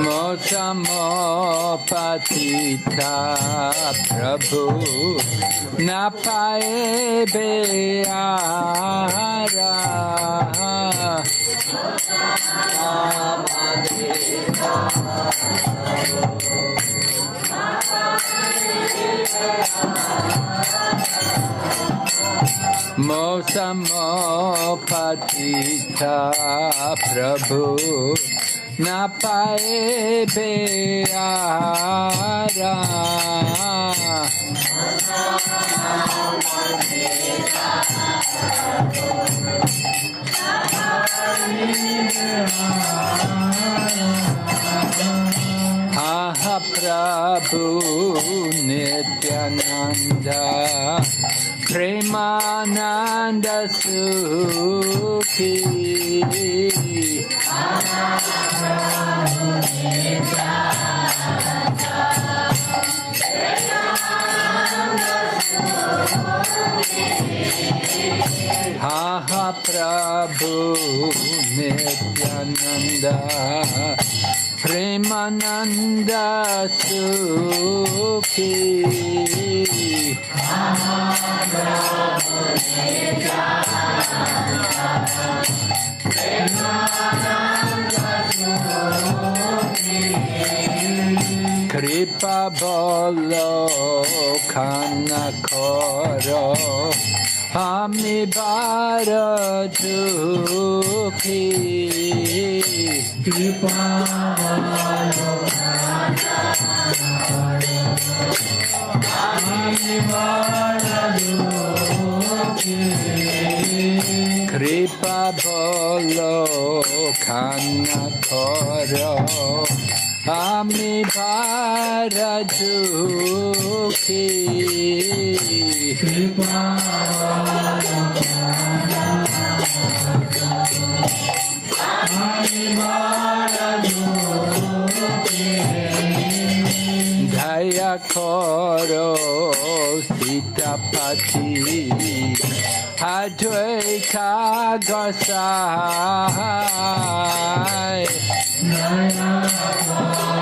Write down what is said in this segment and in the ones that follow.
Mosamo patita Prabhu napae beara. Mosamo patita Prabhu napae beara. Aha Prabhu Nityananda Premananda Sukhi. Aha Prabhu Nityananda Premananda Sukhi. Kripa bolo kanakoro Ami bara dukhi. Kripa bolo kanakoro Ami bara dukhi. Kripa bolo kanakoro Ami bara dukhi. Kripa Ami bara dukhi. Daya koro Sitapati Advaita Gosai. Daya koro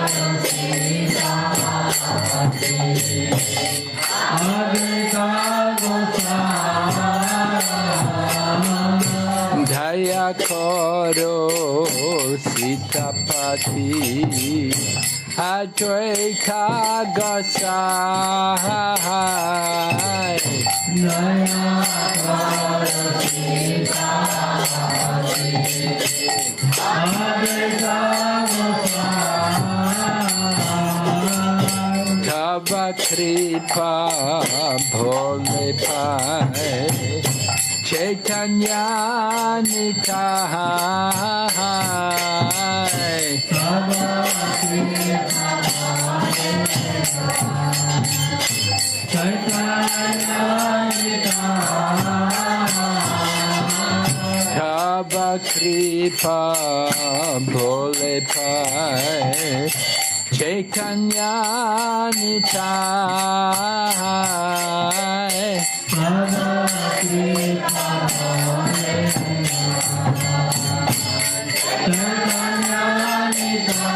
Sitapati Advaita Gosai. Daya koro Sitapati Advaita Gosai. Daya koro Sitapati Advaita Gosai. Tava kripa bhole pae Chaitanya Nitai. Tava kripa Chaitanya Nitai. Tava kripa bhole pae Chaitanya Nitai. Tava kripa Chaitanya Nitai.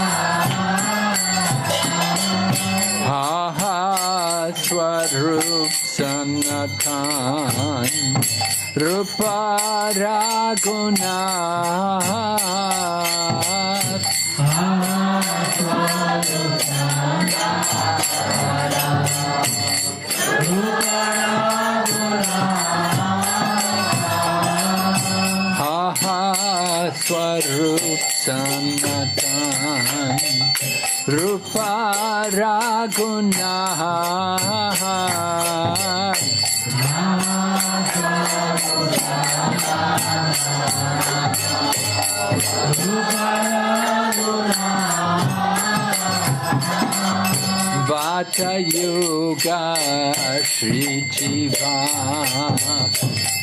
Aha Swarup Sanatan Rupa Raghunath. Aha Swarup Sanatan Rupa Raghunath. Vata Yoga Shri Jiva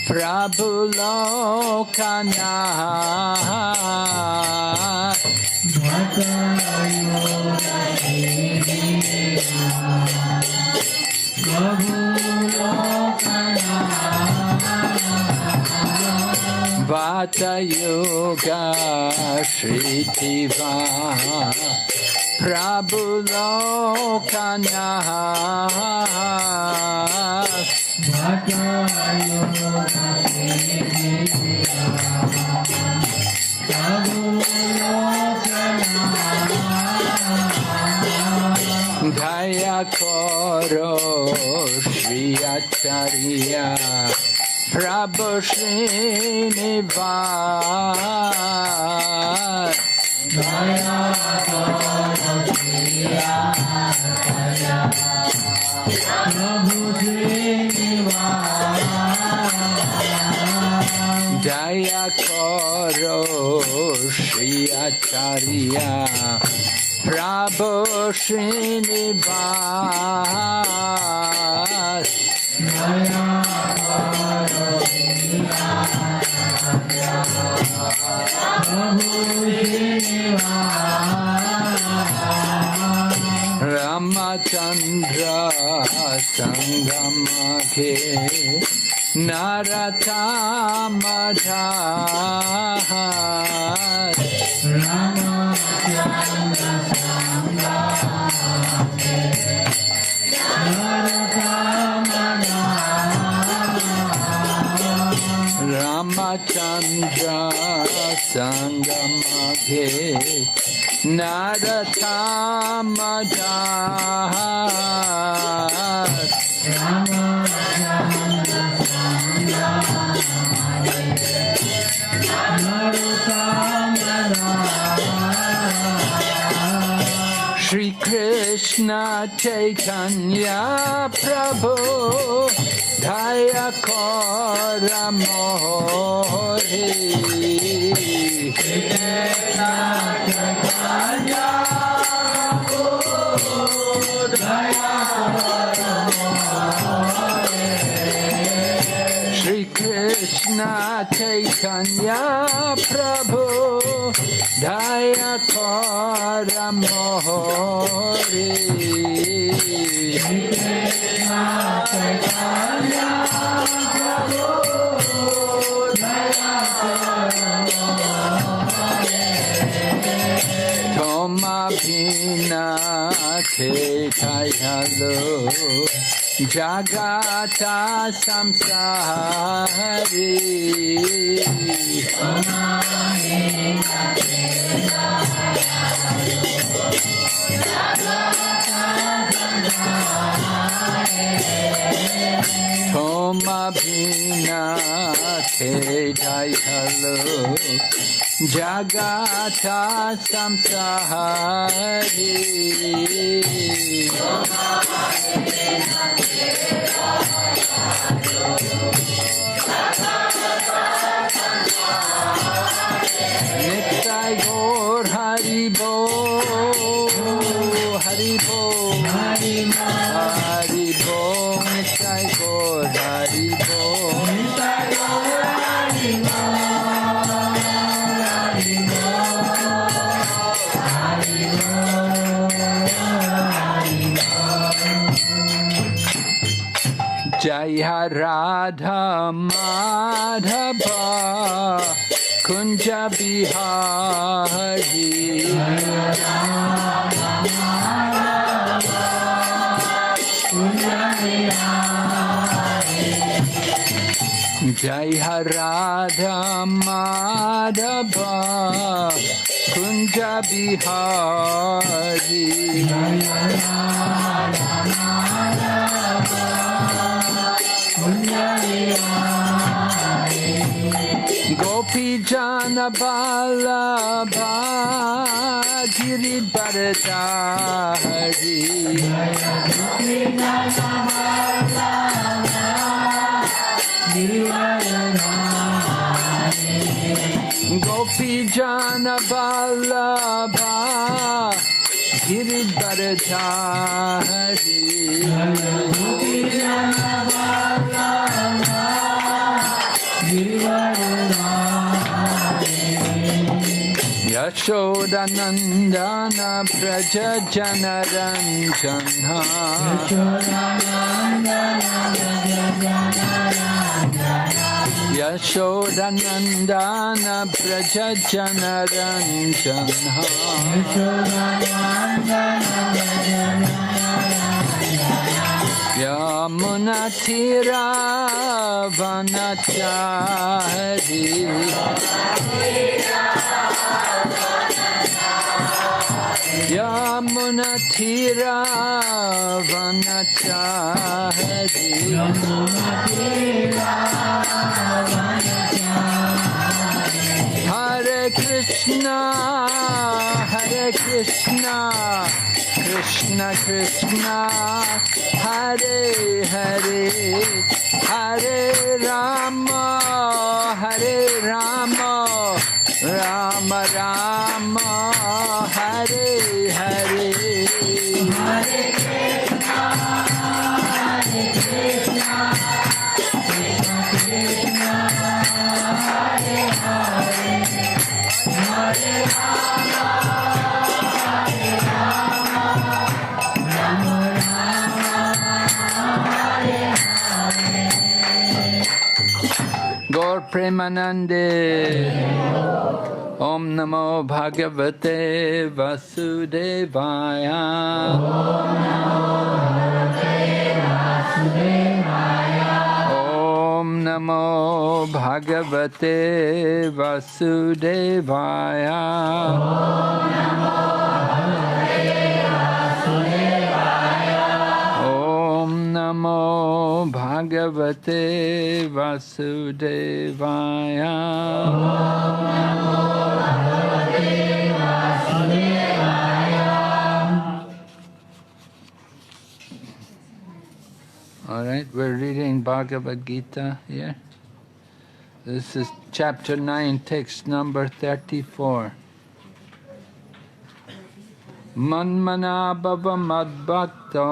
Prabhu Lokanath. Vata Yoga Shri Jiva Prabhu Lokanath. Jata Yoga Shritiva Prabhu Lokanath Jata Yoga Shritiva Prabhu Lokanath Dhaya Koro Shri Acharya Prabhu Srinivas Dhaya Koro Shri Acharya Prabhu Srinivas Dhaya Koro Shri Acharya Prabhu Srinivas Ramachandra Sangamake Naratamajat Ramachandra Sangamake Ramachandra Sangamage Naratamajat Ramachandra Naratamajat Shri Krishna Chaitanya Prabhu Dhaya Kora Mohori Shri Krishna Chaitanya Prabhu Dhaya Kora Mohori Shri Krishna Chaitanya Prabhu Dhaya Kora Mohori Shri Krishna Chaitanya Prabhu Dhaya Kora Mohori Toma Bhina Khetayalo Jagata Samsari Toma Bhina Toma Bhina Khetayalo Jagata Samsari Nitai Gaur Haribo Haribo Haribo Haribo Nitai Gaur Haribo Nitai Gaur Haribo Jaya Radha Madhava Kunja Bihari Jaya Radha Madhava Kunja Bihari Gopi Jana Vallabha Giridharadhari Gopi Jana Vallabha Giridharadhari Yashodanandana Praja Janaranjana Yashodanandana Praja Janaranjana Yamuna Tira Vanachari Yamuna Tira Vanachari Hare Krishna Krishna Krishna Hare Hare Hare Rama Rama Rama Hare Hare Hare Krishna Krishna Krishna Hare Hare Hare Rama Gaur Premanande Om Namo Bhagavate Vasudevaya Om Namo Bhagavate Vasudevaya Om Namo Bhagavate Vasudevaya All right, we're reading Bhagavad Gita here. This is chapter 9, text number 34. Manmana bhava madbhakta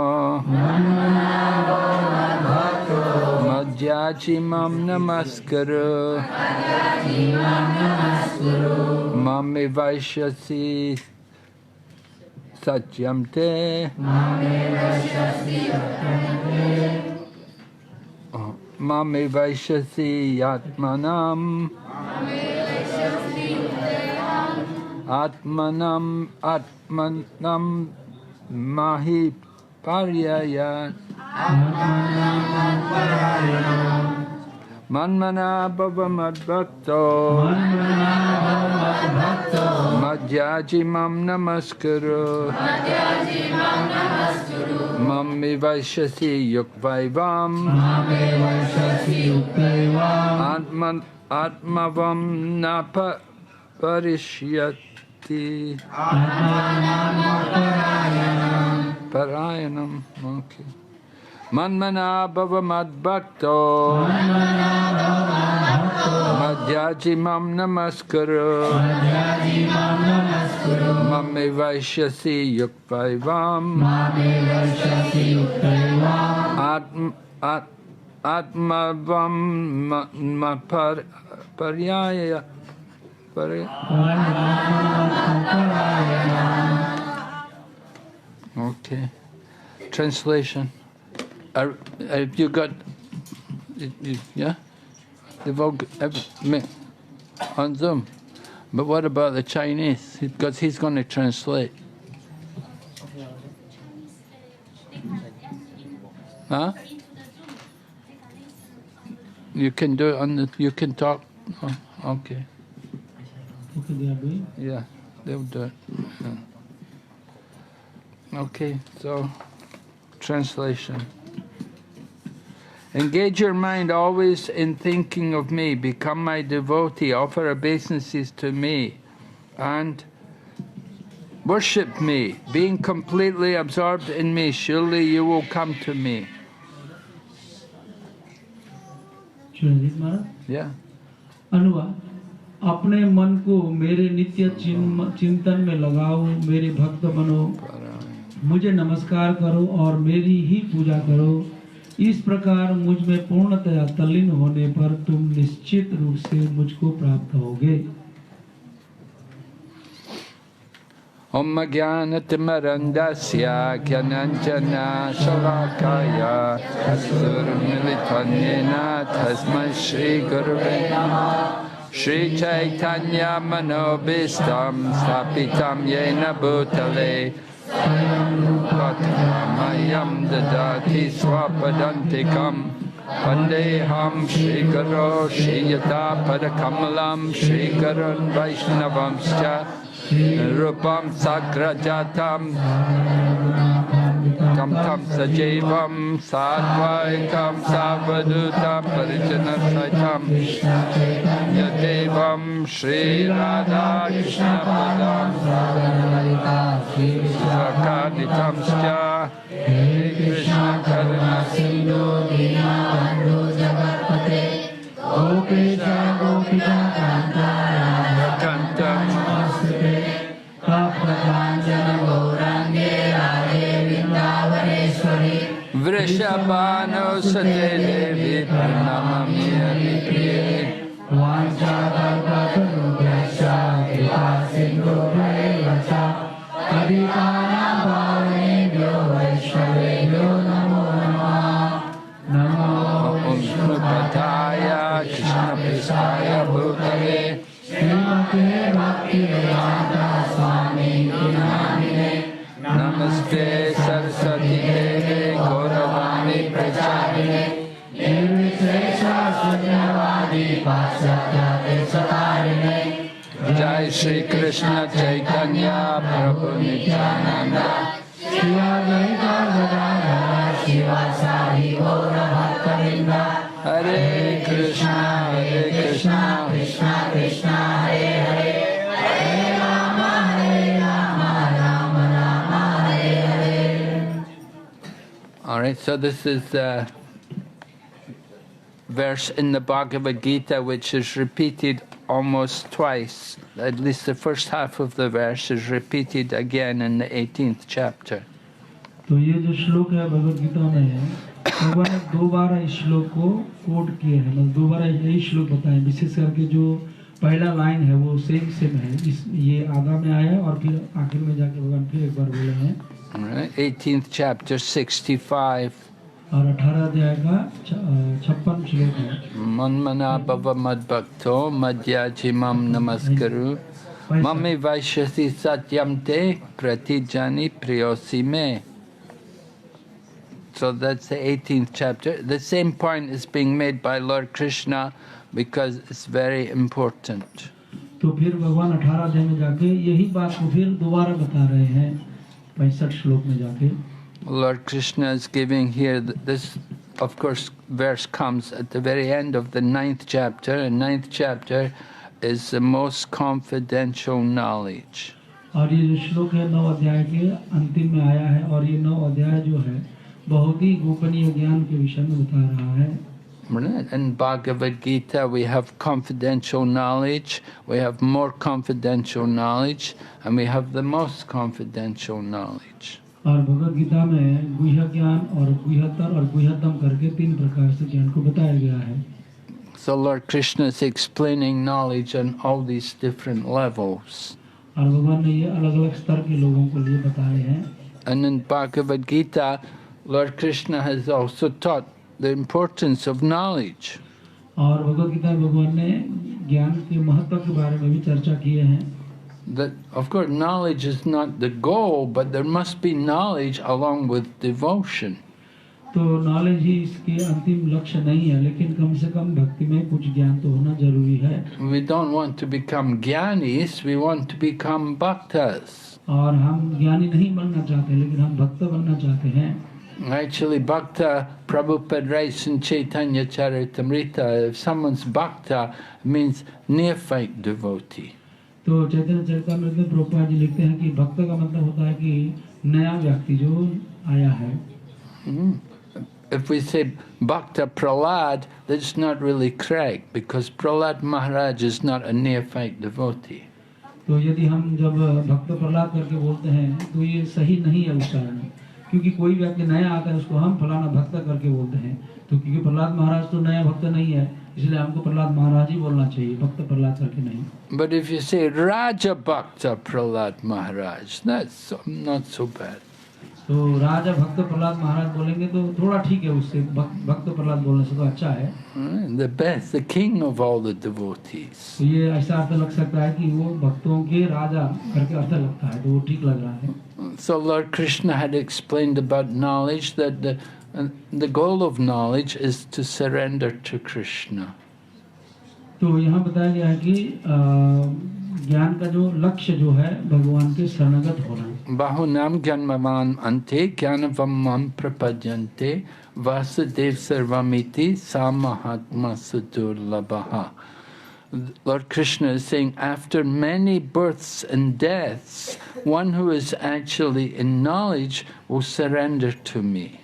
madhyaji mam namaskaro mame vaishyasi satyam te mame vaishyasi atmanam Atmanam mahi paryaya Manmana bhava madbhakto madhyaji mam namaskaro Mami vaishyasi yukvaivam Atmavam napa parishyati Parayanam. Okay. Manmana bhava madbhakto madhyaji mam namaskaro mame vaishyasi yukvaivam atmavam paryaya Okay. Translation. Have you got? Yeah. They've all on Zoom. But what about the Chinese? Because he's going to translate. Huh? You can do it on the. You can talk. Oh, okay. Okay, they are doing? Yeah, they'll do it. Yeah. Okay, so translation. Engage your mind always in thinking of me. Become my devotee. Offer obeisances to me. And worship me. Being completely absorbed in me, surely you will come to me. Yeah. अनुवाद अपने मन को मेरे नित्य चिंतन में लगाओ, मेरे भक्त बनो, मुझे नमस्कार करो और मेरी ही पूजा करो। इस प्रकार मुझ में पूर्णतया तल्लीन होने पर तुम निश्चित रूप से मुझको प्राप्त होगे। Om Jnanatimirandasya Gyananjana Shalakaya Asurmilitanyena Tasmai Shri Gurave Namah Shri Chaitanya Manobhistam Stapitam Yena Bhutale Mayam Dadati Swapadantikam Vandeham Shri Guru Shri Yata Padakamalam Shri Gurun Vaishnavamscha Rupam Sagrajatam Tam Tam Sajevam Sadvaitam Savadutam Parijana Saitam Yadevam Shri Radha Krishna Padam Sakaditam Scha Krishna Karuna Sindhu Dinabandhu Jagatpate Gopesha Gopika Kantara Kantam Vrishabhanu Sate Devi Pranamami Haripriye Vanchakalpatarubhyascha Kripa Sindhu Bhaivacha Adikanam Bhavanebhyo Vaishnavebhyo Namo Namah Namo Vishnu Padaya Krishna Prestaya Bhutale Srimate Bhaktivedanta Swami Namine Namaste Saraswati Deve Gauravani Pracharine Nirviklesha Sunyavadi Paschatya Desatarine Jai Shri Krishna Chaitanya Prabhu Nityananda Shri Advaita Gadadhara Shivasari Gaura Bhaktavinda Hare Krishna Krishna Krishna Hare Hare Hare Rama Rama Rama Hare Hare. All right, so this is the verse in the Bhagavad Gita which is repeated almost twice. At least the first half of the verse is repeated again in the 18th chapter. तो ये जो श्लोक है भगवद गीता में भगवान ने दो बार इस श्लोक को कोट किए हैं, मतलब दो बार यही श्लोक बताए, विशेष करके जो पहला लाइन है वो सेम है, इस ये आगा में आया और फिर आखिर में जाके भगवान फिर एक बार बोले हैं। 18th chapter 65 और 18 अध्याय का 56 श्लोक है। Manmana bhava madbhakto madhyajimam namaskaru mami vaishyasi satyam te pratijani priyosi me. So that's the 18th chapter. The same point is being made by Lord Krishna because it's very important. तो फिर भगवान 18 अध्याय में जाके यही बात को फिर दोबारा बता रहे हैं 65 श्लोक में जाके। Lord Krishna is giving here this, of course, verse comes at the very end of the 9th chapter, and 9th chapter is the most confidential knowledge. और ये जो श्लोक है 9 अध्याय के अंतिम में आया है और ये 9 अध्याय जो है बहुत ही गोपनीय ज्ञान के विषय में बता रहा है। In Bhagavad Gita we have confidential knowledge, we have more confidential knowledge, and we have the most confidential knowledge. और भगवद गीता में गुह्य ज्ञान और गुह्यतर और गुह्यतम करके 3 प्रकार से ज्ञान को बताया गया है। So Lord Krishna is explaining knowledge on all these different levels. और भगवान ने ये अलग-अलग स्तर के लोगों को लिए बताए हैं। And in Bhagavad Gita, Lord Krishna has also taught the importance of knowledge. और भगवद गीता में भगवान ने ज्ञान के महत्व के बारे में भी चर्चा किए हैं। That of course knowledge is not the goal, but there must be knowledge along with devotion. तो नॉलेज ही इसके अंतिम लक्ष्य नहीं है, लेकिन कम से कम भक्ति में कुछ ज्ञान तो होना जरूरी है। We don't want to become jnanis, we want to become bhaktas. और हम ज्ञानी नहीं बनना चाहते, लेकिन हम भक्त बनना चाहते हैं। Actually, bhakta, Prabhupada writes in Chaitanya Charitamrita, if someone's bhakta, it means neophyte devotee. तो चैतन्य चरितामृत में प्रभुपाद जी लिखते हैं कि भक्त का मतलब होता है कि नया व्यक्ति जो आया है। If we say Bhakta Prahlad, that's not really correct, because Prahlad Maharaj is not a neophyte devotee. तो यदि हम जब भक्त प्रहलाद करके बोलते हैं तो ये सही नहीं है उच्चारण, क्योंकि कोई व्यक्ति नया आता है उसको हम फलाना भक्त करके बोलते हैं। तो क्योंकि प्रहलाद महाराज तो नया भक्त नहीं है, इसलिए हमको प्रहलाद महाराज ही बोलना चाहिए, भक्त प्रहलाद करके नहीं। But if you say Raja Bhakta Prahlad Maharaj, that's not so bad. तो राजा भक्त प्रहलाद महाराज बोलेंगे तो थोड़ा ठीक है, उससे भक्त प्रहलाद बोलने से तो अच्छा है। The best, the king of all the devotees. तो ये ऐसा अर्थ लग सकता है कि वो भक्तों के राजा करके अर्थ लगता है, तो वो ठीक लग रहा है। So Lord Krishna had explained about knowledge that the goal of knowledge is to surrender to Krishna. तो यहाँ बताया गया है कि ज्ञान का जो लक्ष्य जो है भगवान के शरणागत होना। Bahunam Gyanmavan Ante Gyanavam Prapadyante Vasudev Sarvamiti Samahatma Sudurlabhaha. Lord Krishna is saying, after many births and deaths, one who is actually in knowledge will surrender to me.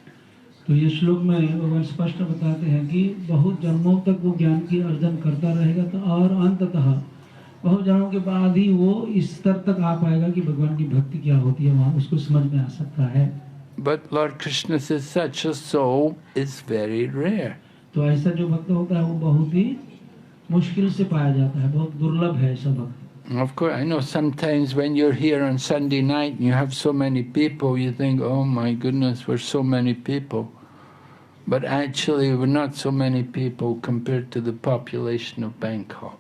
तो ये श्लोक में भगवान स्पष्ट बताते हैं कि बहुत जन्मों तक वो ज्ञान की अर्जन करता रहेगा तो और अंततः बहुत जन्मों के बाद ही वो इस स्तर तक आ पाएगा कि भगवान की भक्ति क्या होती है, वहाँ उसको समझ में आ सकता है। But Lord Krishna says such a soul is very rare. तो ऐसा जो भक्त होता है वो बहुत ही मुश्किल से पाया जाता है, बहुत दुर्लभ है ऐसा भक्त। Of course, I know sometimes when you're here on Sunday night and you have so many people, you think, oh my goodness, we're so many people. But actually, we're not so many people compared to the population of Bangkok.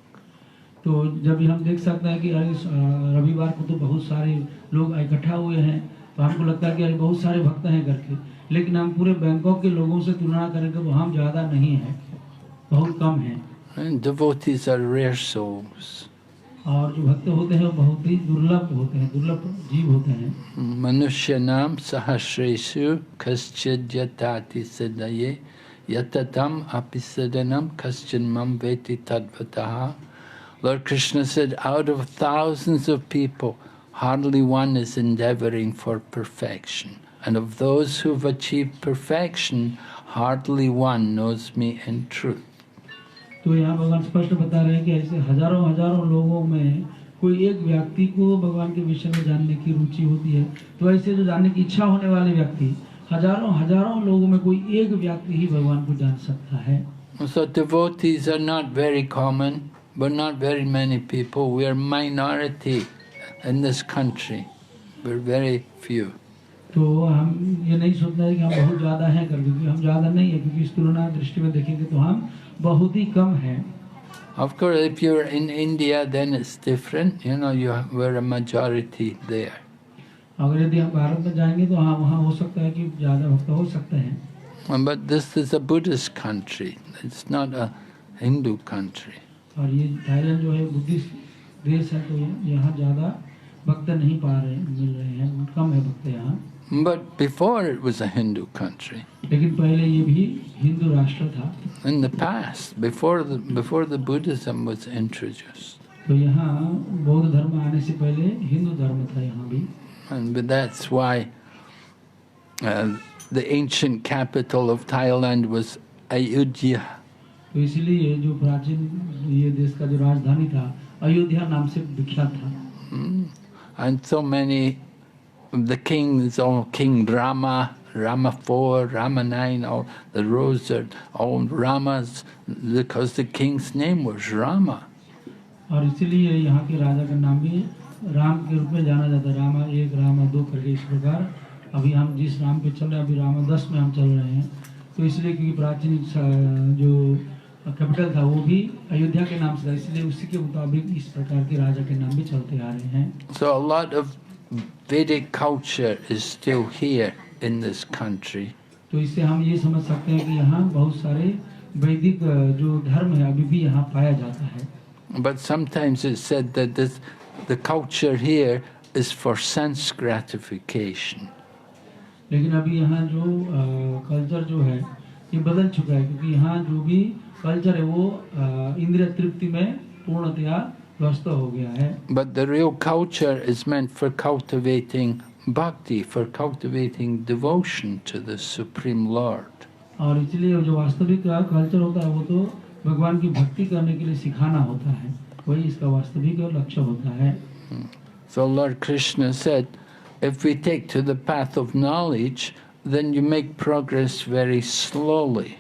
तो जब हम देख सकते हैं कि रविवार को तो बहुत सारे लोग इकट्ठा हुए हैं, तो हमको लगता है कि बहुत सारे भक्त हैं करके, लेकिन हम पूरे बैंकॉक के लोगों से तुलना करें तो हम ज़्यादा नहीं हैं, बहुत कम हैं। And devotees are rare souls. और जो भक्त होते हैं वो बहुत ही दुर्लभ होते हैं, दुर्लभ जीव होते हैं। Manushyanam sahasresu kaschid yatati siddhaye yatatam apisadanam kaschin mam veti tadvataha. Lord Krishna said, out of thousands of people, hardly one is endeavoring for perfection. And of those who've achieved perfection, hardly one knows me in truth. तो यहाँ भगवान स्पष्ट बता रहे हैं कि ऐसे हजारों हजारों लोगों में कोई एक व्यक्ति को भगवान के विषय में जानने की रुचि होती है, तो ऐसे जो जानने की इच्छा होने वाले व्यक्ति हजारों हजारों लोगों में कोई एक व्यक्ति ही भगवान को जान सकता है। So devotees are not very common, but not very many people. We are minority in this country. We're very few. तो हम ये नहीं सोचना है कि हम बहुत ज़्यादा हैं करके, क्योंकि हम ज़्यादा नहीं है, क्योंकि इस तुलना दृष्टि में देखेंगे तो हम बहुत ही कम हैं। Of course, if you're in India, then it's different. You know, we're a majority there. अगर यदि हम भारत में जाएंगे तो हाँ, वहाँ हो सकता है कि ज़्यादा भक्त हो सकते हैं। But this is a Buddhist country. It's not a Hindu country. और ये थाईलैंड जो है बुद्धिस्ट देश है, तो यहाँ ज़्यादा भक्त नहीं मिल रहे हैं, कम है भक्त यहाँ। But before it was a Hindu country. लेकिन पहले ये भी हिंदू राष्ट्र था। In the past, before the Buddhism was introduced. तो यहाँ बौद्ध धर्म आने से पहले हिंदू धर्म था यहाँ भी। And that's why the ancient capital of Thailand was Ayodhya. तो इसीलिए जो प्राचीन ये देश का जो राजधानी था अयोध्या नाम से विख्यात था। And so many of the kings, all King Rama, Rama 4, Rama 9, all the roads are all Ramas because the king's name was Rama. और इसीलिए यहाँ के राजा का नाम भी राम के रूप में जाना जाता है, रामा 1, रामा 2 करके। इस प्रकार अभी हम जिस राम पे चल रहे हैं, अभी रामा 10 में हम चल रहे हैं, तो इसलिए क्योंकि प्राचीन जो कैपिटल था वो भी अयोध्या के नाम से था, इसलिए उसी के मुताबिक इस प्रकार के राजा के नाम भी चलते आ रहे हैं। So a lot of Vedic culture is still here in this country. तो इससे हम ये समझ सकते हैं कि यहाँ बहुत सारे वैदिक जो धर्म है अभी भी यहाँ पाया जाता है। But sometimes it's said that the culture here is for sense gratification. लेकिन अभी यहाँ जो कल्चर जो है ये बदल चुका है, क्योंकि यहाँ जो भी कल्चर है वो इंद्रिय तृप्ति में पूर्णतया व्यस्त हो गया है। But the real culture is meant for cultivating bhakti, for cultivating devotion to the Supreme Lord. और इसलिए जो वास्तविक कल्चर होता है वो तो भगवान की भक्ति करने के लिए सिखाना होता है, वही इसका वास्तविक लक्ष्य होता है। So Lord Krishna said, if we take to the path of knowledge, then you make progress very slowly.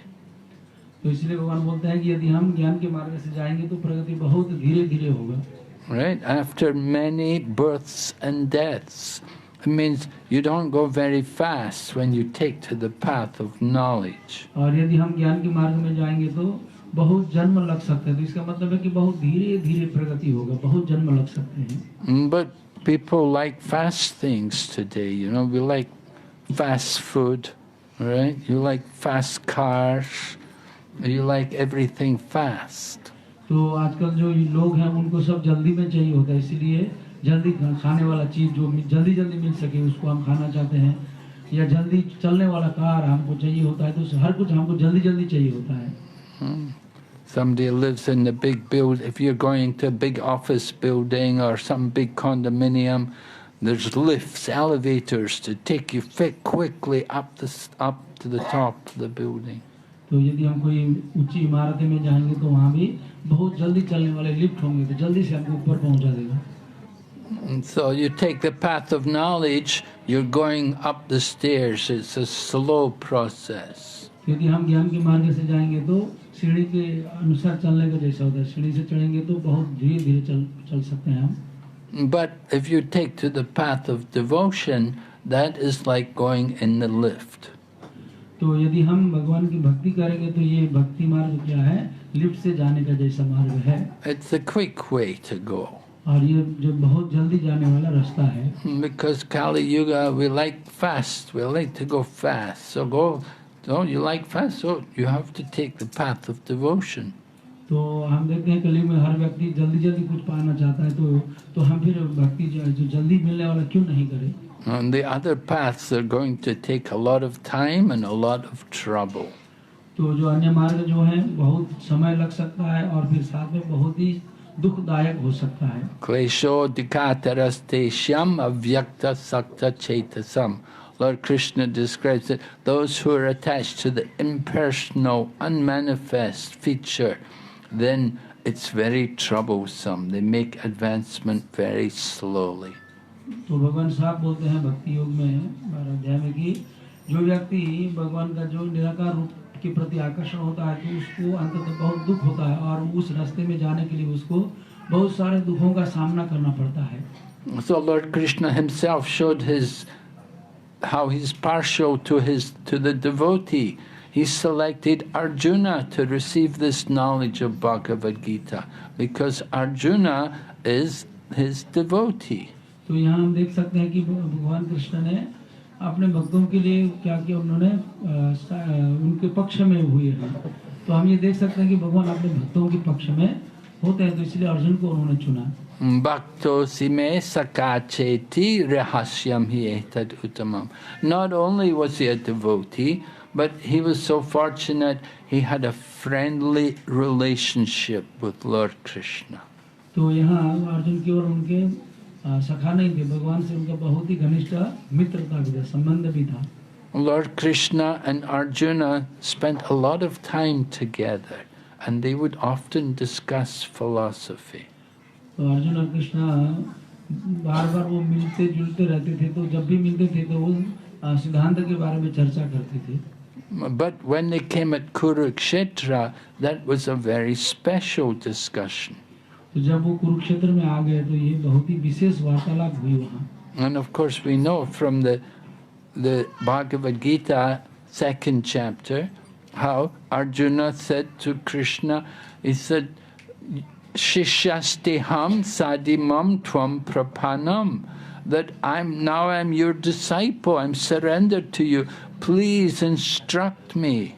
तो इसलिए भगवान बोलते हैं कि यदि हम ज्ञान के मार्ग से जाएंगे तो प्रगति बहुत धीरे धीरे होगा। Right? After many births and deaths. It means you don't go very fast when you take to the path of knowledge. और यदि हम ज्ञान के मार्ग में जाएंगे तो बहुत जन्म लग सकते हैं, तो इसका मतलब है कि बहुत धीरे धीरे प्रगति होगा, बहुत जन्म लग सकते हैं। But people like fast things today, you know, we like fast food, right? You like fast cars, you like everything fast. तो आजकल जो लोग हैं उनको सब जल्दी में चाहिए होता है, इसीलिए जल्दी खाने वाला चीज जो जल्दी जल्दी मिल सके उसको हम खाना चाहते हैं, या जल्दी चलने वाला कार हमको चाहिए होता है, तो हर कुछ हमको जल्दी जल्दी चाहिए होता है। Somebody lives in a big build. If you're going to a big office building or some big condominium, there's lifts, elevators to take you fit quickly up to the top of the building. तो यदि हम कोई ऊंची इमारत में जाएंगे तो वहाँ भी बहुत जल्दी चलने वाले लिफ्ट होंगे, तो जल्दी से हमको ऊपर पहुँचा देगा। And so you take the path of knowledge, you're going up the stairs. It's a slow process. यदि हम ज्ञान के मार्ग से जाएंगे तो सीढ़ी के अनुसार चलने का जैसा होता है, सीढ़ी से चढ़ेंगे तो बहुत धीरे धीरे चल सकते हैं हम। But if you take to the path of devotion, that is like going in the lift. तो यदि हम भगवान की भक्ति करेंगे तो ये भक्ति मार्ग क्या है, लिफ्ट से जाने का जैसा मार्ग है। It's a quick way to go. और ये जो बहुत जल्दी जाने वाला रास्ता है। Because Kali Yuga, we like fast, we like to go fast. So go, so you like fast, so you have to take the path of devotion. तो हम देखते हैं कली में हर व्यक्ति जल्दी जल्दी कुछ पाना चाहता है, तो हम फिर भक्ति जो जल्दी मिलने वाला क्यों नहीं करें। And the other paths are going to take a lot of time and a lot of trouble. तो जो अन्य मार्ग जो हैं बहुत समय लग सकता है और फिर साथ में बहुत ही दुखदायक हो सकता है। Klesho dikataraste shyam avyakta sakta chetasam. Lord Krishna describes it, those who are attached to the impersonal, unmanifest feature, then it's very troublesome. They make advancement very slowly. तो भगवान साहब बोलते हैं भक्ति योग में 12 अध्याय में कि जो व्यक्ति भगवान का जो निराकार रूप के प्रति आकर्षण होता है तो उसको अंततः बहुत दुख होता है, और उस रास्ते में जाने के लिए उसको बहुत सारे दुखों का सामना करना पड़ता है। So Lord Krishna himself showed how he's partial to the devotee. He selected Arjuna to receive this knowledge of Bhagavad Gita because Arjuna is his devotee. तो यहाँ हम देख सकते हैं कि भगवान कृष्ण ने अपने भक्तों के लिए क्या किया, उन्होंने उनके पक्ष में हुए हैं। तो हम ये देख सकते हैं कि भगवान अपने भक्तों के पक्ष में होते हैं, तो इसलिए अर्जुन को उन्होंने चुना। Bhakto sime sakacheti rahasyam hi etad uttamam. Not only was he a devotee, but he was so fortunate he had a friendly relationship with Lord Krishna. तो यहाँ अर्जुन की और उनके सखा नहीं थे, भगवान से उनका बहुत ही घनिष्ठ मित्रता भी संबंध भी था। Lord Krishna and Arjuna spent a lot of time together and they would often discuss philosophy. तो अर्जुन और कृष्ण बार बार वो मिलते जुलते रहते थे, तो जब भी मिलते थे तो वो सिद्धांत के बारे में चर्चा करते थे। But when they came at Kurukshetra, that was a very special discussion. तो जब वो कुरुक्षेत्र में आ गए तो ये बहुत ही विशेष वार्तालाप हुई वहाँ। And of course we know from the Bhagavad Gita, 2nd chapter, how Arjuna said to Krishna, he said, Shishyasteham sadimam tvam prapanam, that I'm your disciple, I'm surrendered to you, please instruct me.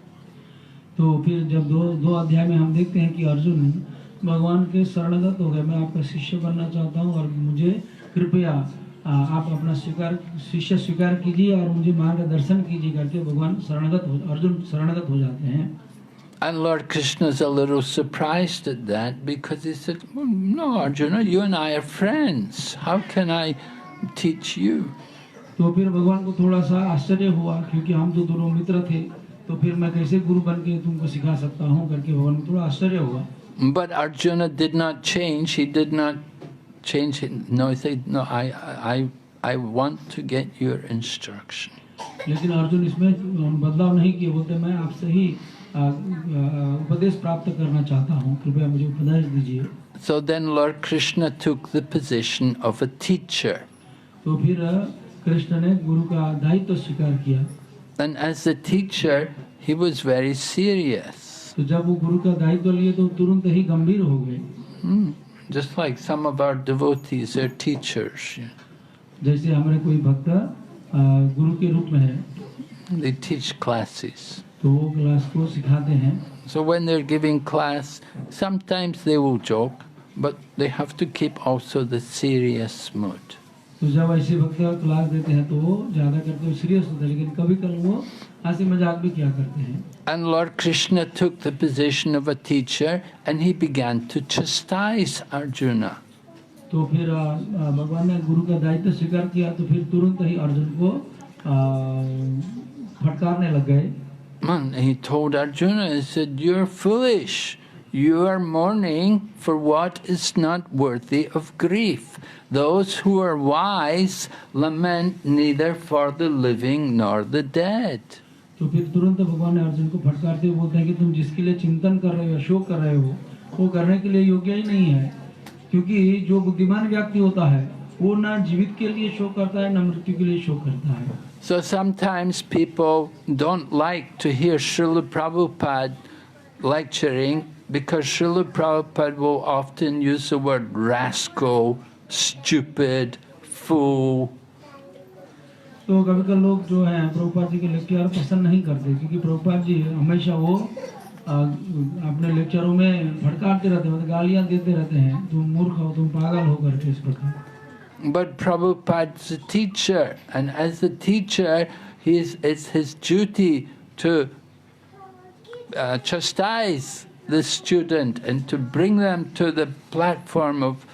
तो फिर जब दो अध्याय में हम देखते हैं कि अर्जुन भगवान के शरणगत हो गए, मैं आपका शिष्य बनना चाहता हूँ और मुझे कृपया आप अपना शिष्य स्वीकार कीजिए और मुझे मार्गदर्शन कीजिए करके भगवान अर्जुन शरणगत हो जाते हैं। And Lord Krishna is a little surprised at that because he said, no Arjuna, you and I are friends. How can I teach you? तो फिर भगवान को थोड़ा सा आश्चर्य हुआ क्योंकि हम तो दोनों मित्र थे, तो फिर मैं कैसे गुरु बन के तुमको सिखा सकता हूँ करके भगवान को थोड़ा आश्चर्य हुआ। But Arjuna did not change. He did not change it. No, he said, no, I want to get your instruction. लेकिन अर्जुन इसमें बदलाव नहीं किए, बोलते मैं आपसे ही उपदेश प्राप्त करना चाहता हूँ, कृपया मुझे उपदेश दीजिए। So then Lord Krishna took the position of a teacher. तो फिर कृष्ण ने गुरु का दायित्व स्वीकार किया। And as a teacher, he was very serious. तो जब वो गुरु का दायित्व लिए तो तुरंत ही गंभीर हो गए। Just like some of our devotees are teachers. जैसे हमारे कोई भक्त गुरु के रूप में है, They teach classes. तो वो क्लास को सिखाते हैं। So when they're giving class, sometimes they will joke, but they have to keep also the serious mood. तो जब ऐसे भक्त क्लास देते हैं तो वो ज़्यादा करते हुए सीरियस होते हैं, लेकिन कभी कभी वो हंसी मजाक भी किया करते हैं। And Lord Krishna took the position of a teacher and he began to chastise Arjuna. तो फिर भगवान ने गुरु का दायित्व स्वीकार किया, तो फिर तुरंत ही अर्जुन को फटकारने लग गए। Man, he told Arjuna, he said, "You're foolish. You are mourning for what is not worthy of grief. Those who are wise lament neither for the living nor the dead." तो फिर तुरंत भगवान ने अर्जुन को फटकारते हुए बोलते हैं कि तुम जिसके लिए चिंतन कर रहे हो, शोक कर रहे हो, वो करने के लिए योग्य ही नहीं है, क्योंकि जो बुद्धिमान व्यक्ति होता है वो ना जीवित के लिए शोक करता है, ना मृत्यु के लिए शोक करता है। So sometimes people don't like to hear Srila Prabhupada lecturing because Srila Prabhupada will often use the word rascal, stupid, fool. तो कभी कभी लोग जो हैं प्रभुपाद जी के लेक्चर पसंद नहीं करते, क्योंकि प्रभुपाद जी हमेशा वो अपने लेक्चरों में भड़काते रहते हैं, मतलब गालियाँ देते रहते हैं, तुम मूर्ख हो, तुम पागल हो करके इस प्रकार। But Prabhupada's a teacher, and as a teacher, it's his duty to chastise the student and to bring them to the platform of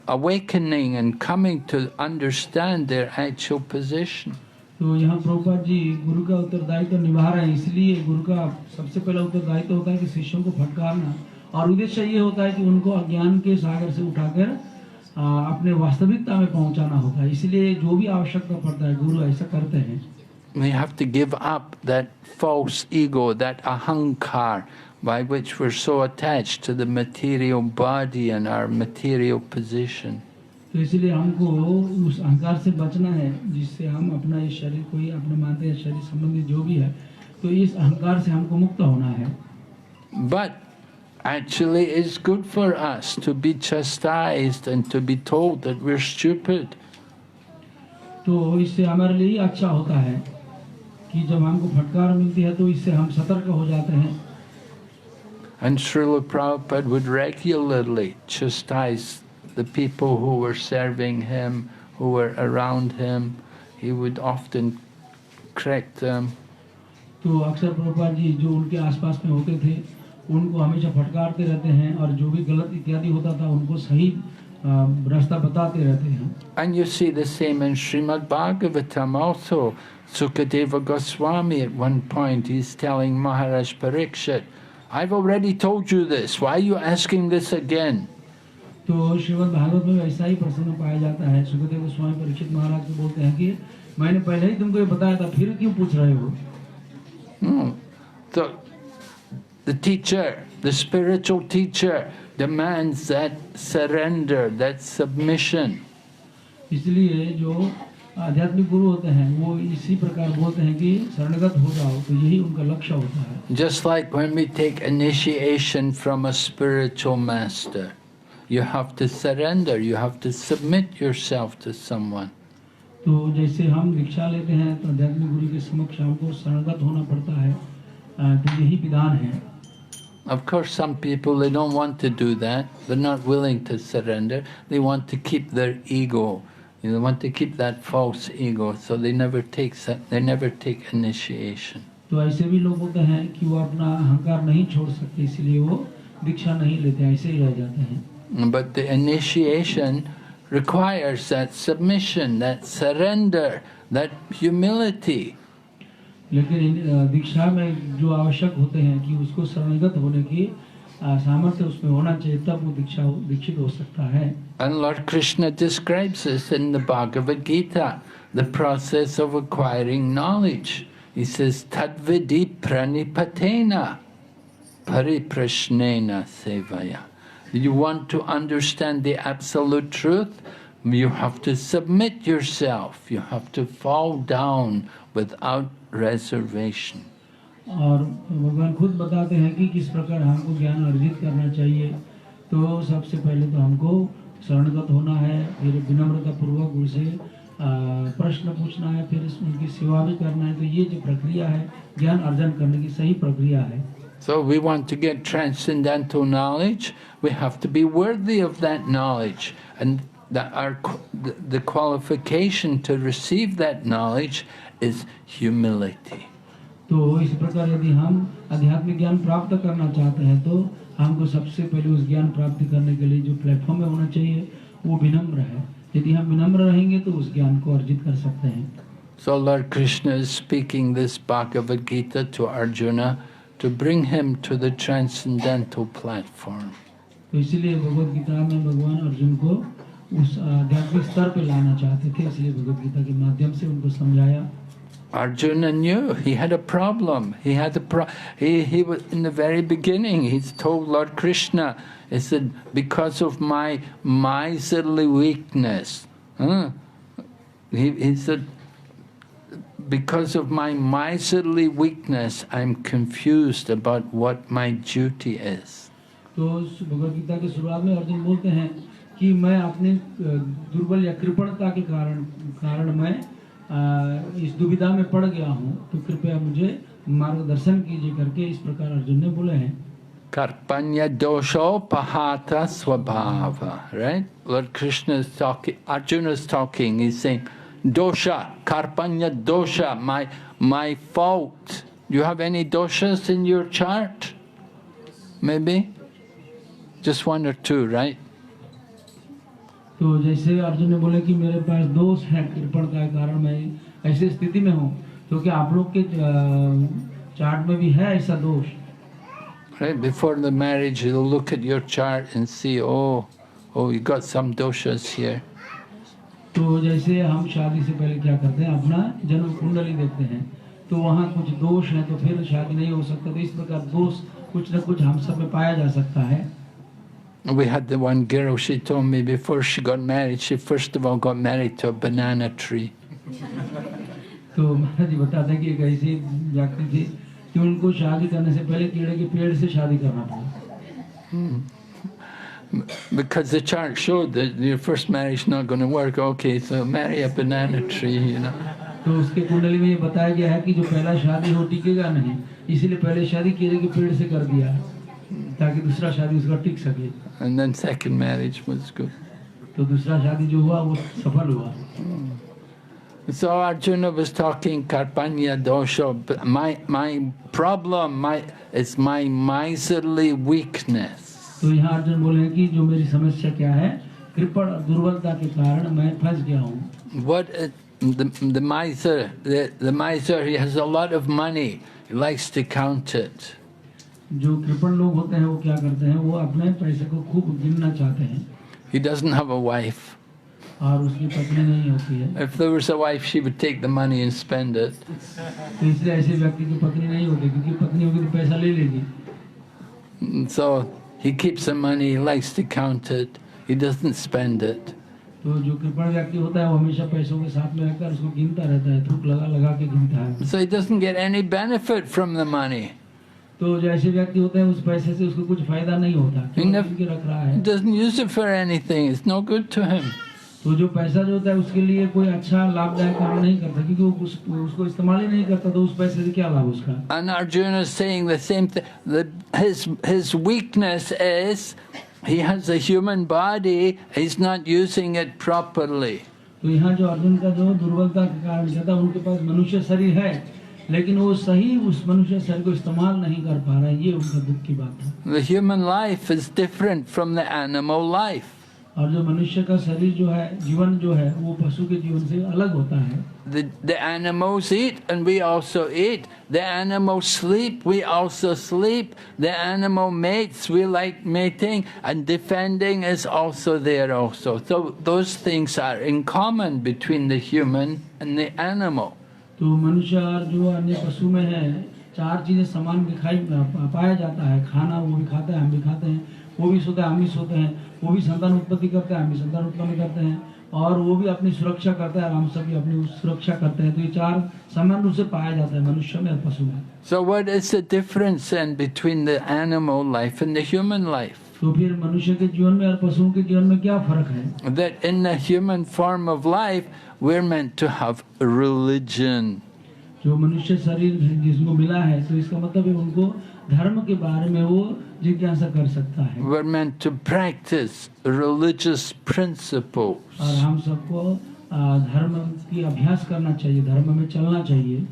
awakening and coming to understand their actual position. तो यहाँ प्रभुपाद जी गुरु का उत्तरदायित्व निभा रहे हैं, इसलिए गुरु का सबसे पहला उत्तरदायित्व होता है कि शिष्यों को फटकारना, और उद्देश्य ये होता है कि उनको अज्ञान के सागर से उठाकर अपने वास्तविकता में पहुंचाना होता है। इसलिए जो भी आवश्यकता पड़ता है गुरु ऐसा करते हैं। We have to give up that false ego, that ahankar, by which we're so attached to the material body and our material position. तो इसलिए हमको उस अहंकार से बचना है जिससे हम अपना इस शरीर को ही अपने मानते हैं, शरीर संबंधी जो भी है, तो इस अहंकार से हमको मुक्त होना है। But actually it's good for us to be chastised and to be told that we're stupid. तो इससे हमारे लिए अच्छा होता है कि जब हमको फटकार मिलती है तो इससे हम सतर्क हो जाते हैं। And Srila Prabhupada would regularly chastise the people who were serving him, who were around him. He would often correct them. तो अक्सर प्रभुपाद जी जो उनके आसपास में होते थे उनको हमेशा फटकारते रहते हैं, और जो भी गलत इत्यादि होता था उनको सही रास्ता बताते रहते हैं। And you see the same in Srimad Bhagavatam also. Sukadeva Goswami at one point he's telling Maharaj Parikshit, "I've already told you this, why are you asking this again?" तो श्रीमद् भागवत में ऐसा ही प्रसंग पाया जाता है। सुखदेव गोस्वामी परीक्षित महाराज को बोलते हैं कि मैंने पहले ही तुमको ये बताया था, फिर क्यों पूछ रहे हो? So the teacher, the spiritual teacher, demands that surrender, that submission. इसलिए जो आध्यात्मिक गुरु होते हैं वो इसी प्रकार बोलते हैं कि शरणगत हो जाओ, तो यही उनका लक्ष्य होता है। Just like when we take initiation from a spiritual master, you have to surrender, you have to submit yourself to someone. तो जैसे हम दीक्षा लेते हैं तो आध्यात्मिक गुरु के समक्ष हमको शरणगत होना पड़ता है, तो यही विधान है। Of course, some people, they don't want to do that. They're not willing to surrender. They want to keep their ego. They want to keep that false ego, so they never take initiation. तो ऐसे भी लोग होते हैं कि वो अपना अहंकार नहीं छोड़ सकते, इसलिए वो दीक्षा नहीं लेते, ऐसे ही रह जाते हैं। But the initiation requires that submission, that surrender, that humility. लेकिन दीक्षा में जो आवश्यक होते हैं कि उसको शरणगत होने की सामर्थ्य उसमें होना चाहिए, तब वो दीक्षित हो सकता है। And Lord Krishna describes this in the Bhagavad Gita, the process of acquiring knowledge. He says, Tadvidi pranipatena pariprashnena sevaya. You want to understand the absolute truth? You have to submit yourself. You have to fall down without reservation. और भगवान खुद बताते हैं कि किस प्रकार हमको ज्ञान अर्जित करना चाहिए। तो सबसे पहले तो हमको शरणगत होना है, फिर विनम्रता पूर्वक उनसे प्रश्न पूछना है, फिर उनकी सेवा भी करना है। तो ये जो प्रक्रिया है ज्ञान अर्जन करने की सही प्रक्रिया है। So we want to get transcendental knowledge, we have to be worthy of that knowledge, and that the qualification to receive that knowledge is humility. तो इस प्रकार यदि हम आध्यात्मिक ज्ञान प्राप्त करना चाहते हैं तो हमको सबसे पहले उस ज्ञान प्राप्ति करने के लिए जो प्लेटफॉर्म में होना चाहिए वो विनम्र है। यदि हम विनम्र रहेंगे तो उस ज्ञान को अर्जित कर सकते हैं। So Lord Krishna is speaking this Bhagavad Gita to Arjuna to bring him to the transcendental platform. तो इसलिए भगवद गीता में भगवान अर्जुन को उस आध्यात्मिक स्तर पे लाना चाहते थे, इसलिए भगवद गीता के माध्यम से उनको समझाया। Arjuna knew he had a problem. He was in the very beginning. He's told Lord Krishna, he said, because of my miserly weakness. He said, because of my miserly weakness, I'm confused about what my duty is. तो भगवद गीता के शुरुआत में अर्जुन बोलते हैं कि मैं अपने दुर्बल या कृपणता के कारण मैं इस दुविधा में पड़ गया हूँ, तो कृपया मुझे मार्गदर्शन कीजिए करके इस प्रकार अर्जुन ने बोले हैं। Karpanya dosho pahata swabhava, right? Lord Krishna is talking, Arjuna is talking, he's saying, dosha, karpanya dosha, my fault. Do you have any doshas in your chart? Maybe? Just one or two, right? तो जैसे अर्जुन ने बोले कि मेरे पास दोष है कृपणता के कारण मैं ऐसी स्थिति में हूँ, तो क्या आप लोग के चार्ट में भी है ऐसा दोष? Right, before the marriage, you'll look at your chart and see, oh, you got some doshas here. तो जैसे हम शादी से पहले क्या करते हैं, अपना जन्म कुंडली देखते हैं, तो वहाँ कुछ दोष है तो फिर शादी नहीं हो सकता। तो इस प्रकार दोष कुछ न कुछ हम सब में पाया जा सकता है। We had the one girl, she told me before she got married, she first of all got married to a banana tree. तो महाराज जी बताते हैं कि एक ऐसी व्यक्ति थी कि उनको शादी करने से पहले केले के पेड़ से शादी करना पड़ा। Because the chart showed that your first marriage is not going to work, okay, so marry a banana tree, you know. तो उसके कुंडली में ये बताया गया है कि जो पहला शादी हो टिकेगा नहीं, इसीलिए पहले शादी केले के पेड़ से कर दिया ताकि दूसरा शादी उसका टिक सके। And then second marriage was good. तो दूसरा शादी जो हुआ वो सफल हुआ। So Arjuna was talking Karpanya dosha. My problem is my miserly weakness. तो यहाँ अर्जुन बोले हैं कि जो मेरी समस्या क्या है, कृपण दुर्बलता के कारण मैं फंस गया हूँ। What the miser, he has a lot of money. He likes to count it. जो कृपण लोग होते हैं वो क्या करते हैं, वो अपने पैसे को खूब गिनना चाहते हैं। He doesn't have a wife. और उसकी पत्नी नहीं होती है। If there was a wife, she would take the money and spend it. तो इसलिए ऐसे व्यक्ति की पत्नी नहीं होती, क्योंकि पत्नी होगी तो पैसा ले लेगी। So he keeps the money. He likes to count it. He doesn't spend it. तो जो कृपण व्यक्ति होता है वो हमेशा पैसों के साथ में रहकर उसको गिनता रहता है, थूक लगा लगा के गिनता है। So he doesn't get any benefit from the money. तो जो ऐसे व्यक्ति होते हैं उस पैसे से उसको कुछ फायदा नहीं होता, क्योंकि रख रहा He है। doesn't use it for anything. It's no good to him. तो जो पैसा जो होता है उसके लिए कोई अच्छा लाभदायक काम नहीं करता, क्योंकि वो उसको इस्तेमाल ही नहीं करता, तो उस पैसे से क्या लाभ उसका। And Arjuna is saying the same thing. His weakness is he has a human body. He's not using it properly. तो यहाँ जो अर्जुन का जो दुर्बलता के कारण कहता है उनके पास मनुष्य शरीर है, लेकिन वो सही उस मनुष्य शरीर को इस्तेमाल नहीं कर पा रहा है, ये उनका दुख की बात है। The human life is different from the animal life. और जो मनुष्य का शरीर जो है, जीवन जो है, वो पशु के जीवन से अलग होता है। The animals eat and we also eat. The animals sleep, we also sleep. The animal mates, we like mating, and defending is also there also. So those things are in common between the human and the animal. तो मनुष्य और जो अन्य पशु में है, चार चीजें समान दिखाई पाया जाता है। खाना वो भी खाता है, हम भी खाते हैं। वो भी सोते हैं, हम भी सोते हैं। वो भी संतान उत्पत्ति करते हैं, हम भी संतान उत्पन्न करते हैं। और वो भी अपनी सुरक्षा करता है, हम सभी अपनी सुरक्षा करते हैं। तो ये चार समान रूप से पाया जाता है मनुष्य में और पशु में। So what is the difference then between the animal life and the human life? तो फिर मनुष्य के जीवन में और पशुओं के जीवन में क्या फर्क है? That in the human form of life, we're meant to have a religion. जो मनुष्य शरीर जिसको मिला है, तो इसका मतलब है उनको धर्म के बारे में वो जिज्ञासा कर सकता है। We're meant to practice religious principles. और हम सबको धर्म की अभ्यास करना चाहिए, धर्म में चलना चाहिए।